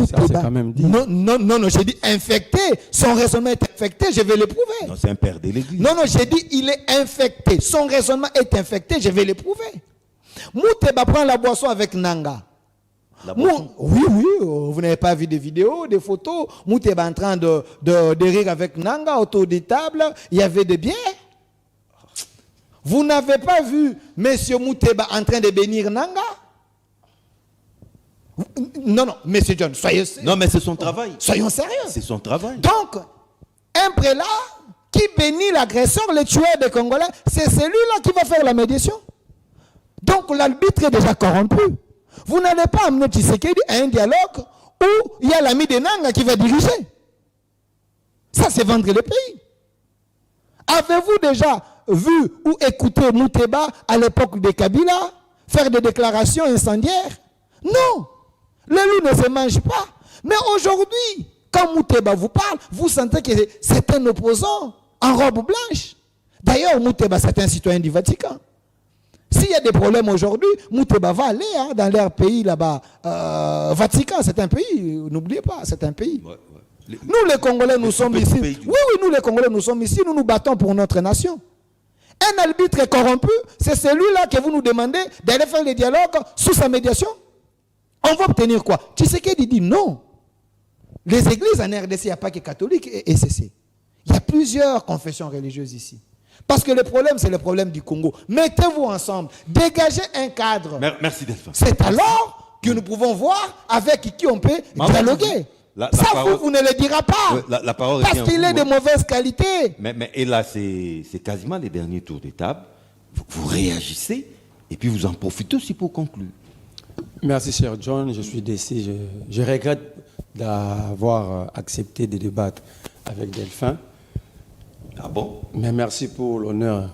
S3: Ça, c'est quand même dit.
S4: Non, j'ai dit infecté. Son raisonnement est infecté, je vais l'éprouver.
S1: Non, c'est un père de l'église.
S4: Non, j'ai dit il est infecté. Son raisonnement est infecté, je vais l'éprouver. Mouteba prend la boisson avec Nanga. Oui, vous n'avez pas vu des vidéos, des photos. Mouteba en train de rire avec Nanga autour des tables. Il y avait des bières. Vous n'avez pas vu M. Mouteba en train de bénir Nanga? Non, Monsieur John, soyez sérieux.
S1: Non, mais c'est son travail.
S4: Soyons sérieux.
S1: C'est son travail.
S4: Donc, un prélat qui bénit l'agresseur, le tueur des Congolais, c'est celui-là qui va faire la médiation. Donc, l'arbitre est déjà corrompu. Vous n'allez pas amener Tshisekedi à un dialogue où il y a l'ami de Nanga qui va diriger. Ça, c'est vendre le pays. Avez-vous déjà vu ou écouté Mouteba à l'époque de Kabila faire des déclarations incendiaires? Non. Le loup ne se mange pas. Mais aujourd'hui, quand Mouteba vous parle, vous sentez que c'est un opposant en robe blanche. D'ailleurs, Mouteba, c'est un citoyen du Vatican. S'il y a des problèmes aujourd'hui, Mouteba va aller dans leur pays là-bas. Vatican, c'est un pays, n'oubliez pas, c'est un pays. Ouais. Nous, les Congolais, nous sommes ici. Oui, nous, les Congolais, nous sommes ici, nous nous battons pour notre nation. Un arbitre corrompu, c'est celui-là que vous nous demandez d'aller faire les dialogues sous sa médiation. On va obtenir quoi? Tshisekedi dit non. Les églises en RDC, il n'y a pas que catholiques et CC. Il y a plusieurs confessions religieuses ici. Parce que le problème, c'est le problème du Congo. Mettez-vous ensemble, dégagez un cadre.
S1: Merci Delphin.
S4: C'est alors que nous pouvons voir avec qui on peut dialoguer. Ça, vous ne le direz pas.
S1: La parole
S4: parce qu'il est de mauvaise qualité.
S1: Mais et là, c'est quasiment les derniers tours de table. Vous réagissez et puis vous en profitez aussi pour conclure.
S3: Merci, cher John. Je suis déçu. Je regrette d'avoir accepté de débattre avec Delphin.
S1: Ah bon?
S3: Mais merci pour l'honneur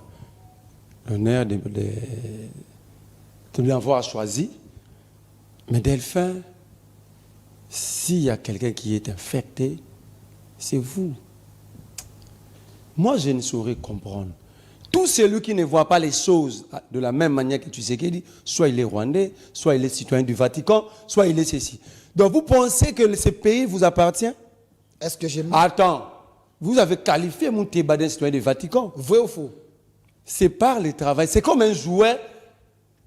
S3: de l'avoir choisi. Mais Delphin, s'il y a quelqu'un qui est infecté, c'est vous. Moi, je ne saurais comprendre. Tout celui qui ne voit pas les choses de la même manière que Tshisekedi, soit il est rwandais, soit il est citoyen du Vatican, soit il est ceci. Donc vous pensez que ce pays vous appartient?
S4: Est-ce que j'ai...
S3: Attends. vous avez qualifié Mouteba d'un citoyen du Vatican.
S2: Vrai ou faux?
S3: C'est par le travail. C'est comme un joueur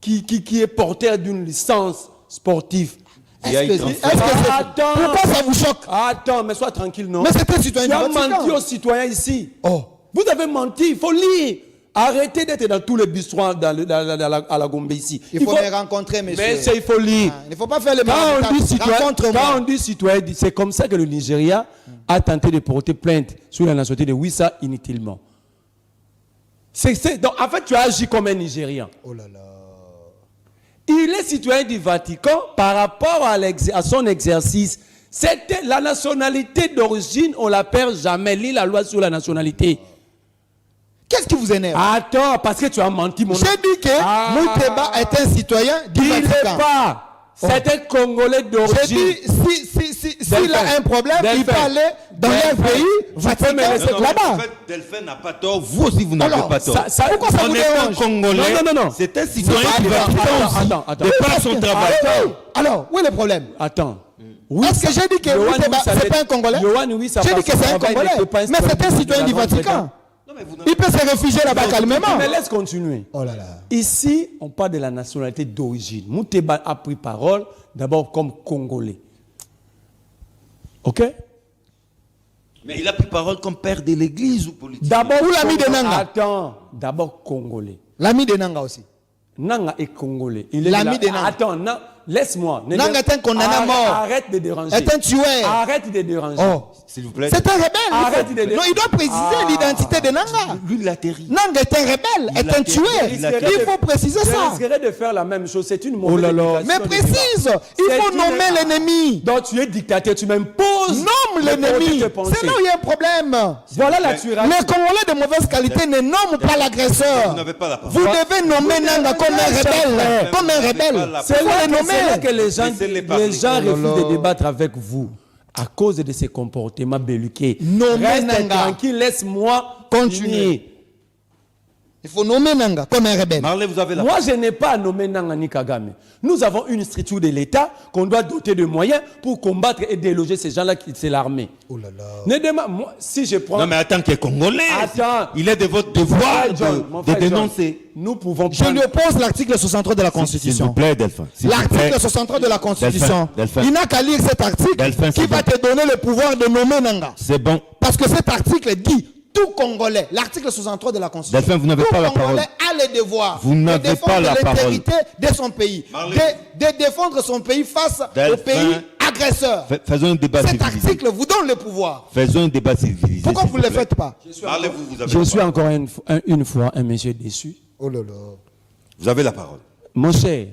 S3: qui est porteur d'une licence sportive.
S2: Pourquoi ça vous choque?
S3: Attends, mais sois tranquille, non?
S2: Mais c'est un citoyen du Vatican.
S3: Tu as menti aux citoyens ici.
S2: Oh.
S3: Vous avez menti, il faut lire. Arrêtez d'être dans tous les bistrots à la Gombe ici.
S2: Il faut les rencontrer, monsieur.
S3: Mais il faut lire.
S2: Il ne faut pas faire les
S3: Quand on dit citoyen, c'est comme ça que le Nigeria a tenté de porter plainte sur la nationalité de Wissa inutilement. Donc, en fait, tu as agi comme un Nigérian.
S2: Oh là là.
S3: Il est citoyen du Vatican par rapport à son exercice. C'était la nationalité d'origine, on ne la perd jamais. Lis la loi sur la nationalité.
S2: Qu'est-ce qui vous énerve?
S3: Attends, parce que tu as menti, mon
S2: J'ai dit que Mouteba est un citoyen du Vatican.
S3: Il n'est pas. C'est un Congolais d'origine.
S2: J'ai dit, s'il a un problème, il peut aller dans un pays Vatican là-bas.
S1: En fait, Delphin n'a pas tort. Vous aussi, vous n'avez pas tort.
S2: Pourquoi ça vous dérange?
S1: Un Congolais.
S3: Non.
S1: C'est un citoyen du Vatican.
S3: Attends.
S1: De par son travail.
S2: Alors, où est le problème?
S3: Attends.
S2: Est-ce que j'ai dit que Mouteba, c'est pas un Congolais? J'ai dit que c'est un Congolais. Mais c'est un citoyen du Vatican. Il peut se réfugier là-bas calmement.
S3: Mais laisse continuer.
S2: Oh là là.
S3: Ici, on parle de la nationalité d'origine. Mouteba a pris parole d'abord comme Congolais. Ok?
S1: Mais il a pris parole comme père de l'église ou politique.
S3: D'abord,
S2: ou l'ami de Nanga.
S3: Attends, d'abord Congolais.
S2: L'ami de Nanga aussi.
S3: Nanga est Congolais.
S2: L'ami de Nanga.
S3: Attends, laisse-moi.
S2: Nanga est un condamné à mort.
S3: Arrête de déranger.
S2: Est un tueur.
S3: Arrête de déranger.
S2: Oh.
S1: S'il vous plaît.
S2: C'est un rebelle.
S3: Arrête de déranger.
S2: Non, il doit préciser l'identité de Nanga.
S1: Lui, il a terri.
S2: Nanga est un rebelle, est un tueur. Il faut préciser ça.
S3: Je risquerais de faire la même chose. C'est une mauvaise éducation.
S2: Mais précise. Il faut nommer l'ennemi.
S3: Donc tu es dictateur, tu m'imposes.
S2: Nomme l'ennemi. C'est là où il y a un problème.
S3: Voilà la tuerie.
S2: Les Congolais de mauvaise qualité ne nomment pas l'agresseur.
S1: Vous n'avez pas la parole.
S2: Vous devez nommer Nanga comme un rebelle. Comme un rebelle.
S3: C'est là que les gens refusent de
S2: Oh.
S3: débattre avec vous. À cause de ces comportements belliqués.
S2: Reste
S3: Reste tranquille, laisse-moi continuer.
S2: Il faut nommer Nanga comme un rebelle.
S1: Marley, vous avez la
S3: Moi, je n'ai pas à nommer Nanga ni Kagame. Nous avons une structure de l'État qu'on doit doter de moyens pour combattre et déloger ces gens-là qui c'est l'armée.
S2: Oh là là.
S3: Moi, si je prends...
S1: Non, mais attends, qu'il est Congolais.
S3: Attends.
S1: Il est de votre devoir de dénoncer.
S3: Nous pouvons
S2: Je lui oppose l'article 63 de la
S1: S'il vous
S2: Constitution.
S1: plaît, Delphin.
S2: L'article 63 de la Constitution.
S1: Delphin.
S2: Il n'a qu'à lire cet article
S1: Delphin,
S2: qui
S1: c'est
S2: va
S1: bon.
S2: te donner le pouvoir de nommer Nanga.
S1: C'est bon.
S2: Parce que cet article dit tout Congolais, l'article 63 de la Constitution.
S1: Delphin, vous n'avez
S2: tout
S1: pas la
S2: Congolais
S1: parole.
S2: a le devoir
S1: Vous n'avez pas la parole.
S2: l'intégrité de son pays, de défendre son pays face
S1: Delphin.
S2: au pays agresseur.
S1: Faisons un débat
S2: Cet
S1: civilisé.
S2: article vous donne le pouvoir.
S1: Faisons un débat civilisé.
S2: Pourquoi
S1: s'il
S2: vous ne le
S1: plaît.
S2: faites pas?
S1: Marley, vous avez
S3: Je
S1: la
S3: suis
S1: parole.
S3: encore une fois un monsieur déçu.
S2: Oh là là.
S1: Vous avez la parole.
S3: Mon cher,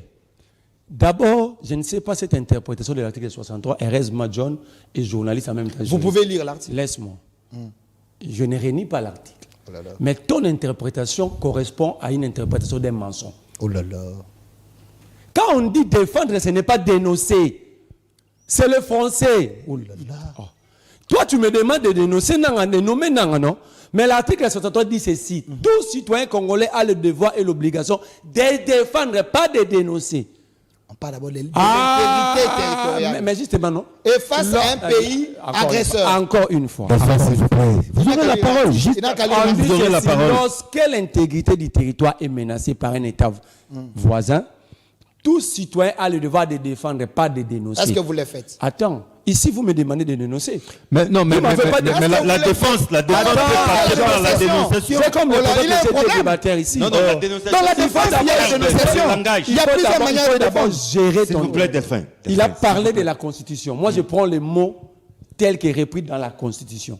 S3: d'abord, je ne sais pas cette interprétation de l'article 63. Erez John est journaliste en même temps.
S2: Vous pouvez lire l'article.
S3: Laisse-moi. Je ne renie pas l'article.
S2: Oh là là.
S3: Mais ton interprétation correspond à une interprétation d'un mensonge.
S2: Oh là là.
S3: Quand on dit défendre, ce n'est pas dénoncer. C'est le français.
S2: Oh là là.
S3: Oh. Toi, tu me demandes de dénoncer, de nommer Nanga, non? Mais l'article 63 dit ceci. Tout citoyen congolais a le devoir et l'obligation de défendre, pas de dénoncer.
S2: On parle d'abord de l'intégrité territoriale.
S3: Mais justement, non.
S2: Et face à un pays agresseur.
S3: Encore une fois.
S2: Vous aurez la parole.
S3: On dit
S1: Vous aurez la
S3: ceci,
S1: parole.
S3: lorsque l'intégrité du territoire est menacée par un État voisin, tout citoyen a le devoir de défendre, pas de dénoncer.
S2: Est-ce que vous le faites?
S3: Attends, ici vous me demandez de dénoncer.
S1: Mais non, mais la défense peut passer par la dénonciation.
S3: C'est comme le problème débatteur ici.
S1: Non, la dénonciation.
S2: Dans la défense, il y a la dénonciation. Il y a plusieurs manières de
S3: d'abord
S2: défendre.
S3: gérer
S1: S'il
S3: ton...
S1: vous plaît, Delphin.
S3: Il a parlé de la Constitution. Moi, je prends les mots tels qu'ils repris dans la Constitution.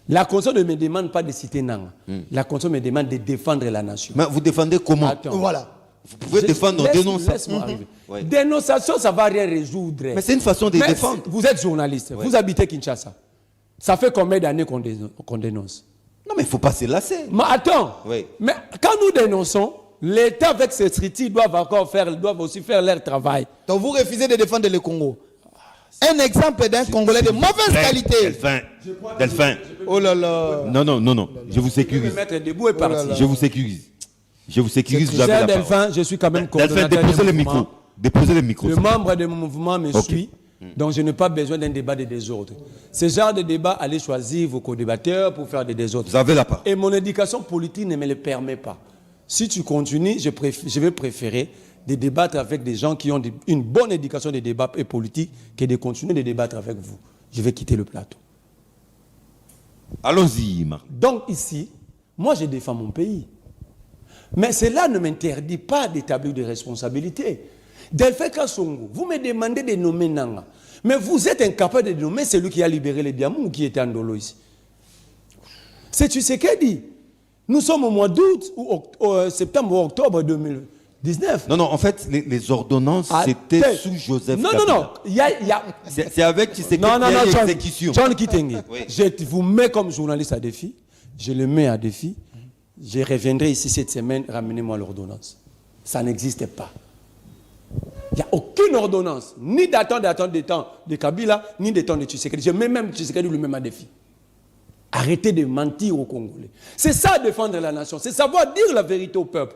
S3: La Constitution ne me demande pas de citer Nanga. La Constitution me demande de défendre la nation.
S1: Mais vous défendez comment?
S3: Attends.
S2: Voilà.
S1: Vous pouvez défendre en dénonçant.
S3: Laisse-moi arriver.
S1: Ouais.
S3: Dénonciation, ça ne va rien résoudre.
S1: Mais c'est une façon de
S3: Mais
S1: défendre.
S3: Vous êtes journaliste, vous habitez Kinshasa. Ça fait combien d'années qu'on dénonce?
S1: Non, mais il ne faut pas se lasser.
S3: Mais attends,
S1: Oui.
S3: mais quand nous dénonçons, l'État avec ses structures doivent aussi faire leur travail.
S2: Donc vous refusez de défendre le Congo. Un exemple d'un Congolais de mauvaise qualité.
S1: Delphin.
S2: Oh là là.
S1: Non. Je vous
S3: Je vais me
S1: sécurise.
S3: mettre debout et partir.
S1: Je vous sécurise. Vous avez
S3: Cher
S1: la parole.
S3: Delphin, je suis quand même
S1: Delphin,
S3: coordonnateur
S1: déposez
S3: du
S1: le
S3: mouvement.
S1: micro. Déposez le micro.
S3: Le membre de mon mouvement me
S1: Ok.
S3: suit. Donc je n'ai pas besoin d'un débat de désordre. Ce genre de débat, allez choisir vos co-débatteurs pour faire des désordres.
S1: Vous avez la part.
S3: Et mon éducation politique ne me le permet pas. Si tu continues, je vais préférer de débattre avec des gens qui ont une bonne éducation des débats et politiques que de continuer de débattre avec vous. Je vais quitter le plateau.
S1: Allons-y, Marc.
S3: Donc ici, moi je défends mon pays. Mais cela ne m'interdit pas d'établir des responsabilités. Delphin Kassongo, vous me demandez de nommer Nanga. Mais vous êtes incapable de nommer celui qui a libéré les diamants ou qui était en Ndolo ici. C'est Tshisekedi. Nous sommes au mois d'août ou septembre ou octobre 2019.
S1: Non, en fait, les ordonnances, c'était sous Joseph Kabila.
S3: Non.
S1: C'est avec Tshisekedi l'exécution.
S3: John Kitenge.
S1: Oui.
S3: Je vous mets comme journaliste à défi. Je le mets à défi. Je reviendrai ici cette semaine, ramenez-moi l'ordonnance. Ça n'existe pas. Il n'y a aucune ordonnance, ni d'attente des temps de Kabila, ni des temps de Tshisekedi. Je mets même Tshisekedi lui-même à défi. Arrêtez de mentir aux Congolais. C'est ça défendre la nation. C'est savoir dire la vérité au peuple.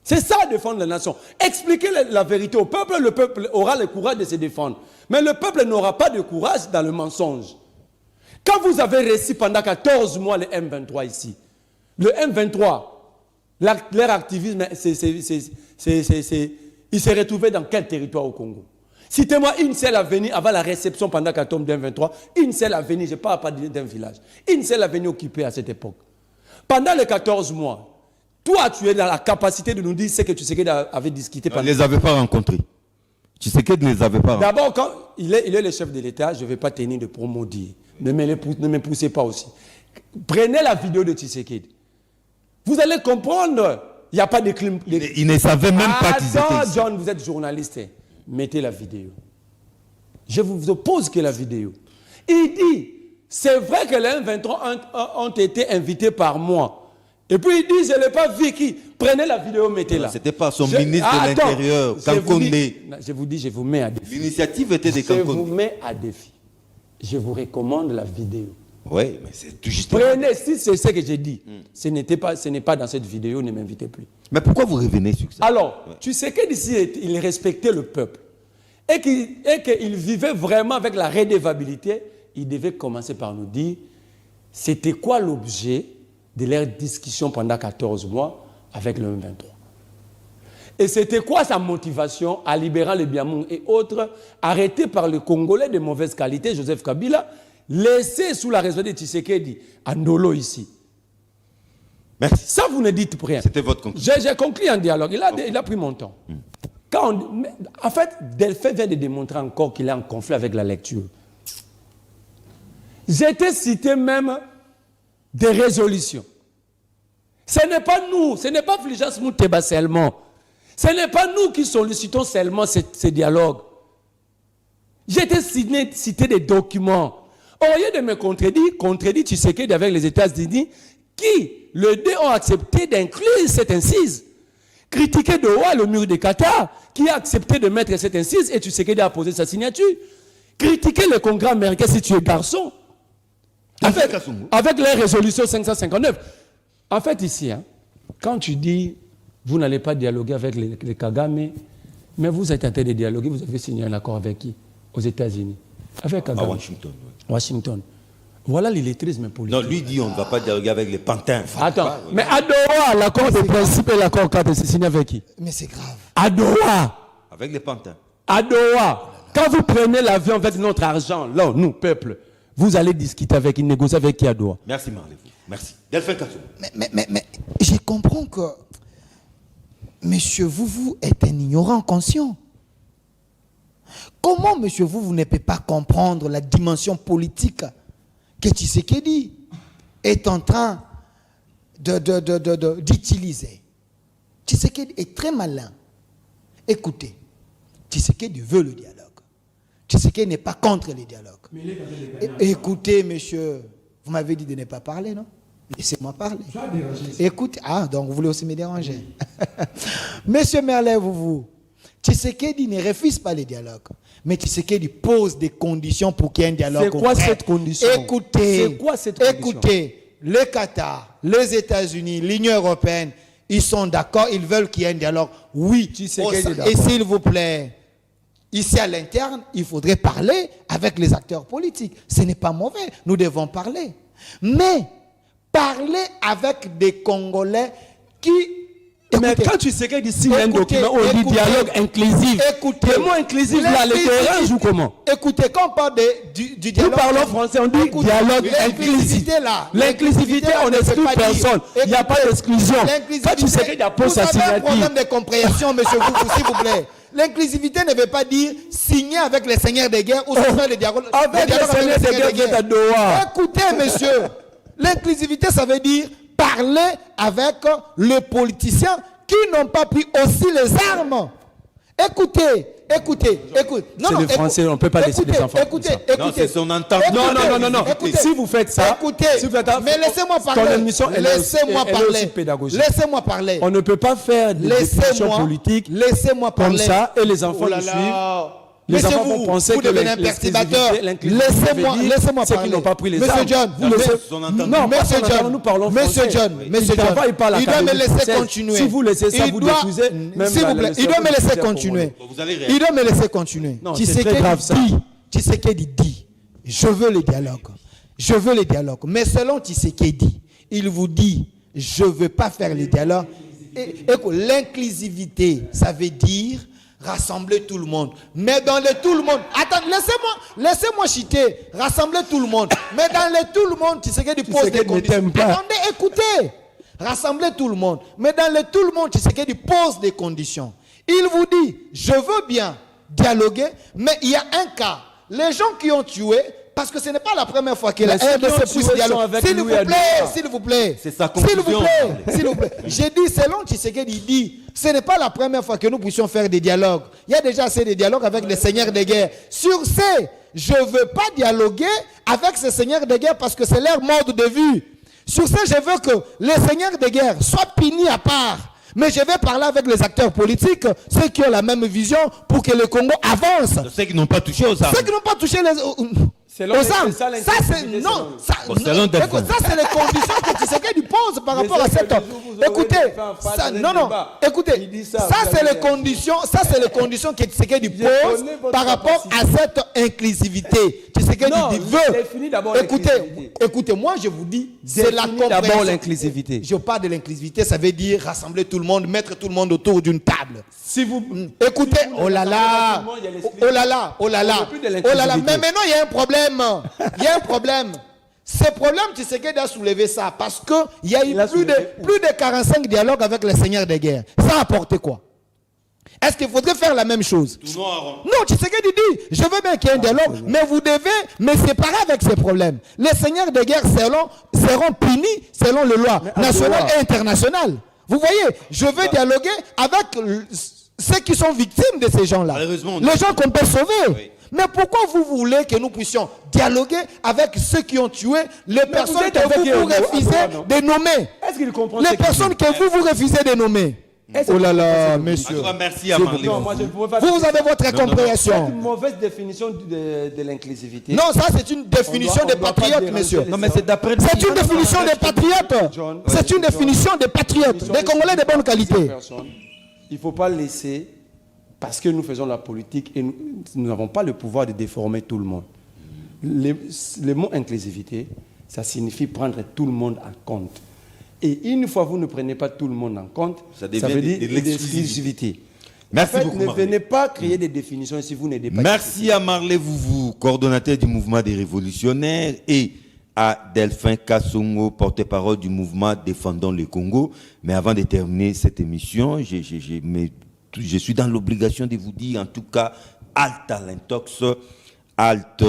S3: C'est ça défendre la nation. Expliquer la vérité au peuple, le peuple aura le courage de se défendre. Mais le peuple n'aura pas de courage dans le mensonge. Quand vous avez réussi pendant 14 mois le M23 ici, le M23, leur activisme, il s'est retrouvé dans quel territoire au Congo? Citez-moi une seule avenue avant la réception pendant 14 mois du M23, une seule avenue, je ne parle pas d'un village, une seule avenue occupée à cette époque. Pendant les 14 mois, toi, tu es dans la capacité de nous dire ce que Tshisekedi avait discuté.
S1: On ne les avait pas rencontrés. Tshisekedi ne les avait pas rencontrés.
S3: D'abord, quand il est le chef de l'État, je ne vais pas tenir de promo dire. Ne me poussez pas aussi. Prenez la vidéo de Tshisekedi. Vous allez comprendre, il n'y a pas de climat.
S1: Ils ne savaient même pas qu'ils étaient ici.
S3: John, vous êtes journaliste. Mettez la vidéo. Je vous oppose que la vidéo. Il dit, c'est vrai que les M23 ont été invités par moi. Et puis il dit, je ne l'ai pas vu qui. Prenez la vidéo, mettez-la.
S1: Ce n'était pas son ministre de l'Intérieur, Kankonde.
S3: Je vous dis, je vous mets à défi.
S1: L'initiative était de Kankonde.
S3: Je vous mets à défi. Je vous recommande la vidéo.
S1: Oui, mais c'est tout juste.
S3: Prenez, si c'est ce que j'ai dit, ce n'est pas dans cette vidéo, ne m'invitez plus.
S1: Mais pourquoi vous revenez sur ça?
S3: Alors, tu sais qu'ici, il respectait le peuple. Et qu'il vivait vraiment avec la redevabilité, il devait commencer par nous dire c'était quoi l'objet de leur discussion pendant 14 mois avec le M23. Et c'était quoi sa motivation à libérer les Biamoun et autres, arrêtés par le Congolais de mauvaise qualité, Joseph Kabila, laissé sous la responsabilité de Tshisekedi, à Ndolo ici.
S1: Merci.
S3: Ça, vous ne dites rien.
S1: C'était votre conclusion.
S3: J'ai conclu un dialogue. Il a pris mon temps. En fait, Delphin vient de démontrer encore qu'il est en conflit avec la lecture. J'ai été cité même des résolutions. Ce n'est pas nous, ce n'est pas Fulgence Mouteba seulement. Ce n'est pas nous qui sollicitons seulement ces dialogues. J'ai été cité des documents. Au lieu de me contredire Tshisekedi avec les États-Unis, qui, les deux, ont accepté d'inclure cette incise. Critiquer Doha, le mur de Qatar, qui a accepté de mettre cette incise et Tshisekedi a posé sa signature. Critiquer le Congrès américain si tu es garçon. Avec les résolutions 559. En fait, ici, quand tu dis, vous n'allez pas dialoguer avec les Kagame, mais vous êtes en train de dialoguer, vous avez signé un accord avec qui? Aux États-Unis. Avec Kagame.
S1: À Washington. Oui.
S3: Washington. Voilà l'illettrisme politique.
S1: Non, lui dit on ne va pas dialoguer avec les pantins.
S3: Attends, mais à Doha, l'accord de principe et l'accord cadre, c'est signé avec qui?
S4: Mais c'est grave.
S3: À Doha.
S1: Avec les pantins.
S3: À Doha. Quand vous prenez l'avion avec notre argent, là, nous, peuple, vous allez discuter avec, négocier avec qui à Doha?
S1: Merci Marley. Merci. Delphin Kassongo.
S4: Mais je comprends que monsieur vous êtes un ignorant conscient. Comment monsieur vous ne pouvez pas comprendre la dimension politique que Tshisekedi est en train d'utiliser? Tshisekedi est très malin. Écoutez, Tshisekedi veut le dialogue. Tshisekedi n'est pas contre le dialogue. Écoutez, monsieur, vous m'avez dit de ne pas parler, non? Laissez-moi parler. Écoutez, donc vous voulez aussi me déranger. Monsieur Merlet, Tshisekedi ne refuse pas le dialogue. Mais Tshisekedi pose des conditions pour qu'il y ait un dialogue.
S3: C'est quoi cette condition?
S4: Écoutez, le Qatar, les États-Unis, l'Union européenne, ils sont d'accord, ils veulent qu'il y ait un dialogue. Oui, et s'il vous plaît, Ici à l'interne, il faudrait parler avec les acteurs politiques. Ce n'est pas mauvais, nous devons parler. Mais parler avec des Congolais qui...
S3: Mais quand tu sais qu'il y a un document où on dit dialogue inclusif, le mot inclusif là, le dérange ou comment?
S4: Écoutez, quand on parle du dialogue...
S3: Nous parlons français, on dit dialogue inclusif. L'inclusivité, on n'exclut personne. Il n'y a pas d'exclusion. Quand tu sais qu'il y a pas sa signature...
S4: Vous avez un problème de compréhension, monsieur Foufou, s'il vous plaît. L'inclusivité ne veut pas dire signer avec les seigneurs de guerre ou faire le dialogue
S3: avec les seigneurs de guerre.
S4: Écoutez, monsieur, l'inclusivité, ça veut dire parler avec les politiciens qui n'ont pas pris aussi les armes. Écoutez.
S3: C'est le français, on ne peut pas laisser les enfants.
S4: Écoutez.
S1: Non, c'est son entente.
S3: Non. Si vous faites ça,
S4: mais laissez-moi parler. Laissez-moi parler.
S3: On ne peut pas faire des déclarations politiques comme ça et les enfants le suivent. Les enfants vont penser que
S4: devenez un perturbateur. Laissez-moi parler.
S3: N'ont pas pris les
S4: Monsieur
S3: armes.
S4: John,
S3: non, Monsieur John, nous parlons français.
S4: Monsieur John, il doit me laisser continuer.
S3: Si vous laissez ça, vous détruisez.
S4: S'il vous plaît, il doit me laisser continuer. Il doit me laisser continuer. Tshisekedi dit, je veux le dialogue. Mais selon Tshisekedi, il vous dit, je ne veux pas faire le dialogue. L'inclusivité, ça veut dire rassembler tout le monde. Mais dans le tout le monde, attends, laissez-moi chiter. Rassembler tout le monde. Mais dans le tout le monde, Tshisekedi pose des conditions. Attendez, écoutez. Rassembler tout le monde. Mais dans le tout le monde, Tshisekedi pose des conditions. Il vous dit, je veux bien dialoguer, mais il y a un cas. Les gens qui ont tué, parce que ce n'est pas la première fois que la RDC puisse dialoguer. S'il vous plaît.
S1: C'est sa conclusion.
S4: S'il vous plaît. J'ai dit, selon Tshisekedi dit, ce n'est pas la première fois que nous puissions faire des dialogues. Il y a déjà assez de dialogues avec les seigneurs de guerre. Sur ce, je ne veux pas dialoguer avec ces seigneurs de guerre parce que c'est leur mode de vie. Sur ce, je veux que les seigneurs de guerre soient punis à part. Mais je vais parler avec les acteurs politiques, ceux qui ont la même vision pour que le Congo avance.
S1: Ceux qui n'ont pas touché aux armes.
S4: Ceux qui n'ont pas touché aux armes. Ça, c'est les conditions que Tshisekedi pose par rapport à cette... Écoutez, ça c'est les conditions que Tshisekedi pose par rapport à cette inclusivité. Tshisekedi veut. Écoutez, moi je vous dis, c'est la compréhension.
S3: D'abord l'inclusivité.
S4: Je parle de l'inclusivité, ça veut dire rassembler tout le monde, mettre tout le monde autour d'une table.
S3: Si vous...
S4: Écoutez, oh là là, mais maintenant il y a un problème. Ce problème, Tshisekedi a soulevé ça parce qu'il y a eu plus de 45 dialogues avec les seigneurs de guerre. Ça a apporté quoi? Est-ce qu'il faudrait faire la même chose? Non, Tshisekedi dit, je veux bien qu'il y ait un dialogue, mais vous devez me séparer avec ces problèmes. Les seigneurs de guerre seront punis selon les lois nationales et internationales. Vous voyez, je veux dialoguer avec ceux qui sont victimes de ces gens-là. Les gens qu'on peut sauver. Oui. Mais pourquoi vous voulez que nous puissions dialoguer avec ceux qui ont tué les personnes que vous refusez de nommer? Les personnes que vous refusez de nommer. Oh là là, monsieur.
S1: Merci à Marley.
S4: Vous avez votre compréhension.
S3: C'est une mauvaise définition de l'inclusivité.
S4: Non, ça c'est une définition des patriotes, monsieur.
S1: Non, mais c'est d'après.
S4: C'est une définition des patriotes. C'est une définition des patriotes, des Congolais de bonne qualité.
S3: Il ne faut pas laisser, parce que nous faisons la politique et nous n'avons pas le pouvoir de déformer tout le monde. Le mot inclusivité, ça signifie prendre tout le monde en compte. Et une fois que vous ne prenez pas tout le monde en compte, ça veut dire de l'exclusivité.
S1: Merci beaucoup.
S3: Ne venez pas créer des définitions si vous n'êtes pas.
S1: Merci à Marley Vouvou, coordonnateur du mouvement des révolutionnaires, et à Delphin Kassongo, porte-parole du mouvement Défendons le Congo. Mais avant de terminer cette émission, je suis dans l'obligation de vous dire, en tout cas, halte à l'intox, halte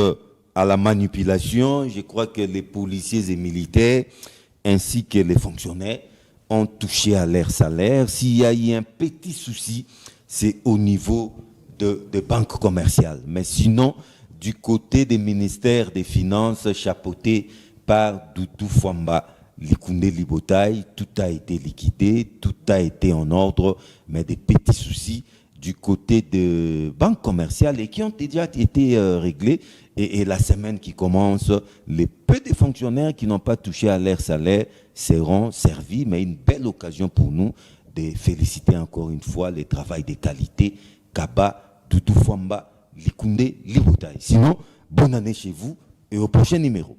S1: à la manipulation. Je crois que les policiers et militaires, ainsi que les fonctionnaires, ont touché à leur salaire. S'il y a eu un petit souci, c'est au niveau de banques commerciales. Mais sinon, du côté des ministères des Finances chapeautés par Doudou Fwamba Likunde Libotaï, tout a été liquidé, tout a été en ordre, mais des petits soucis du côté de banques commerciales et qui ont déjà été réglés. Et la semaine qui commence, les peu de fonctionnaires qui n'ont pas touché à leur salaire seront servis, mais une belle occasion pour nous de féliciter encore une fois le travail de qualité qu'Abba Toutou Fwamba, Likunde, Libotaï. Sinon, bonne année chez vous et au prochain numéro.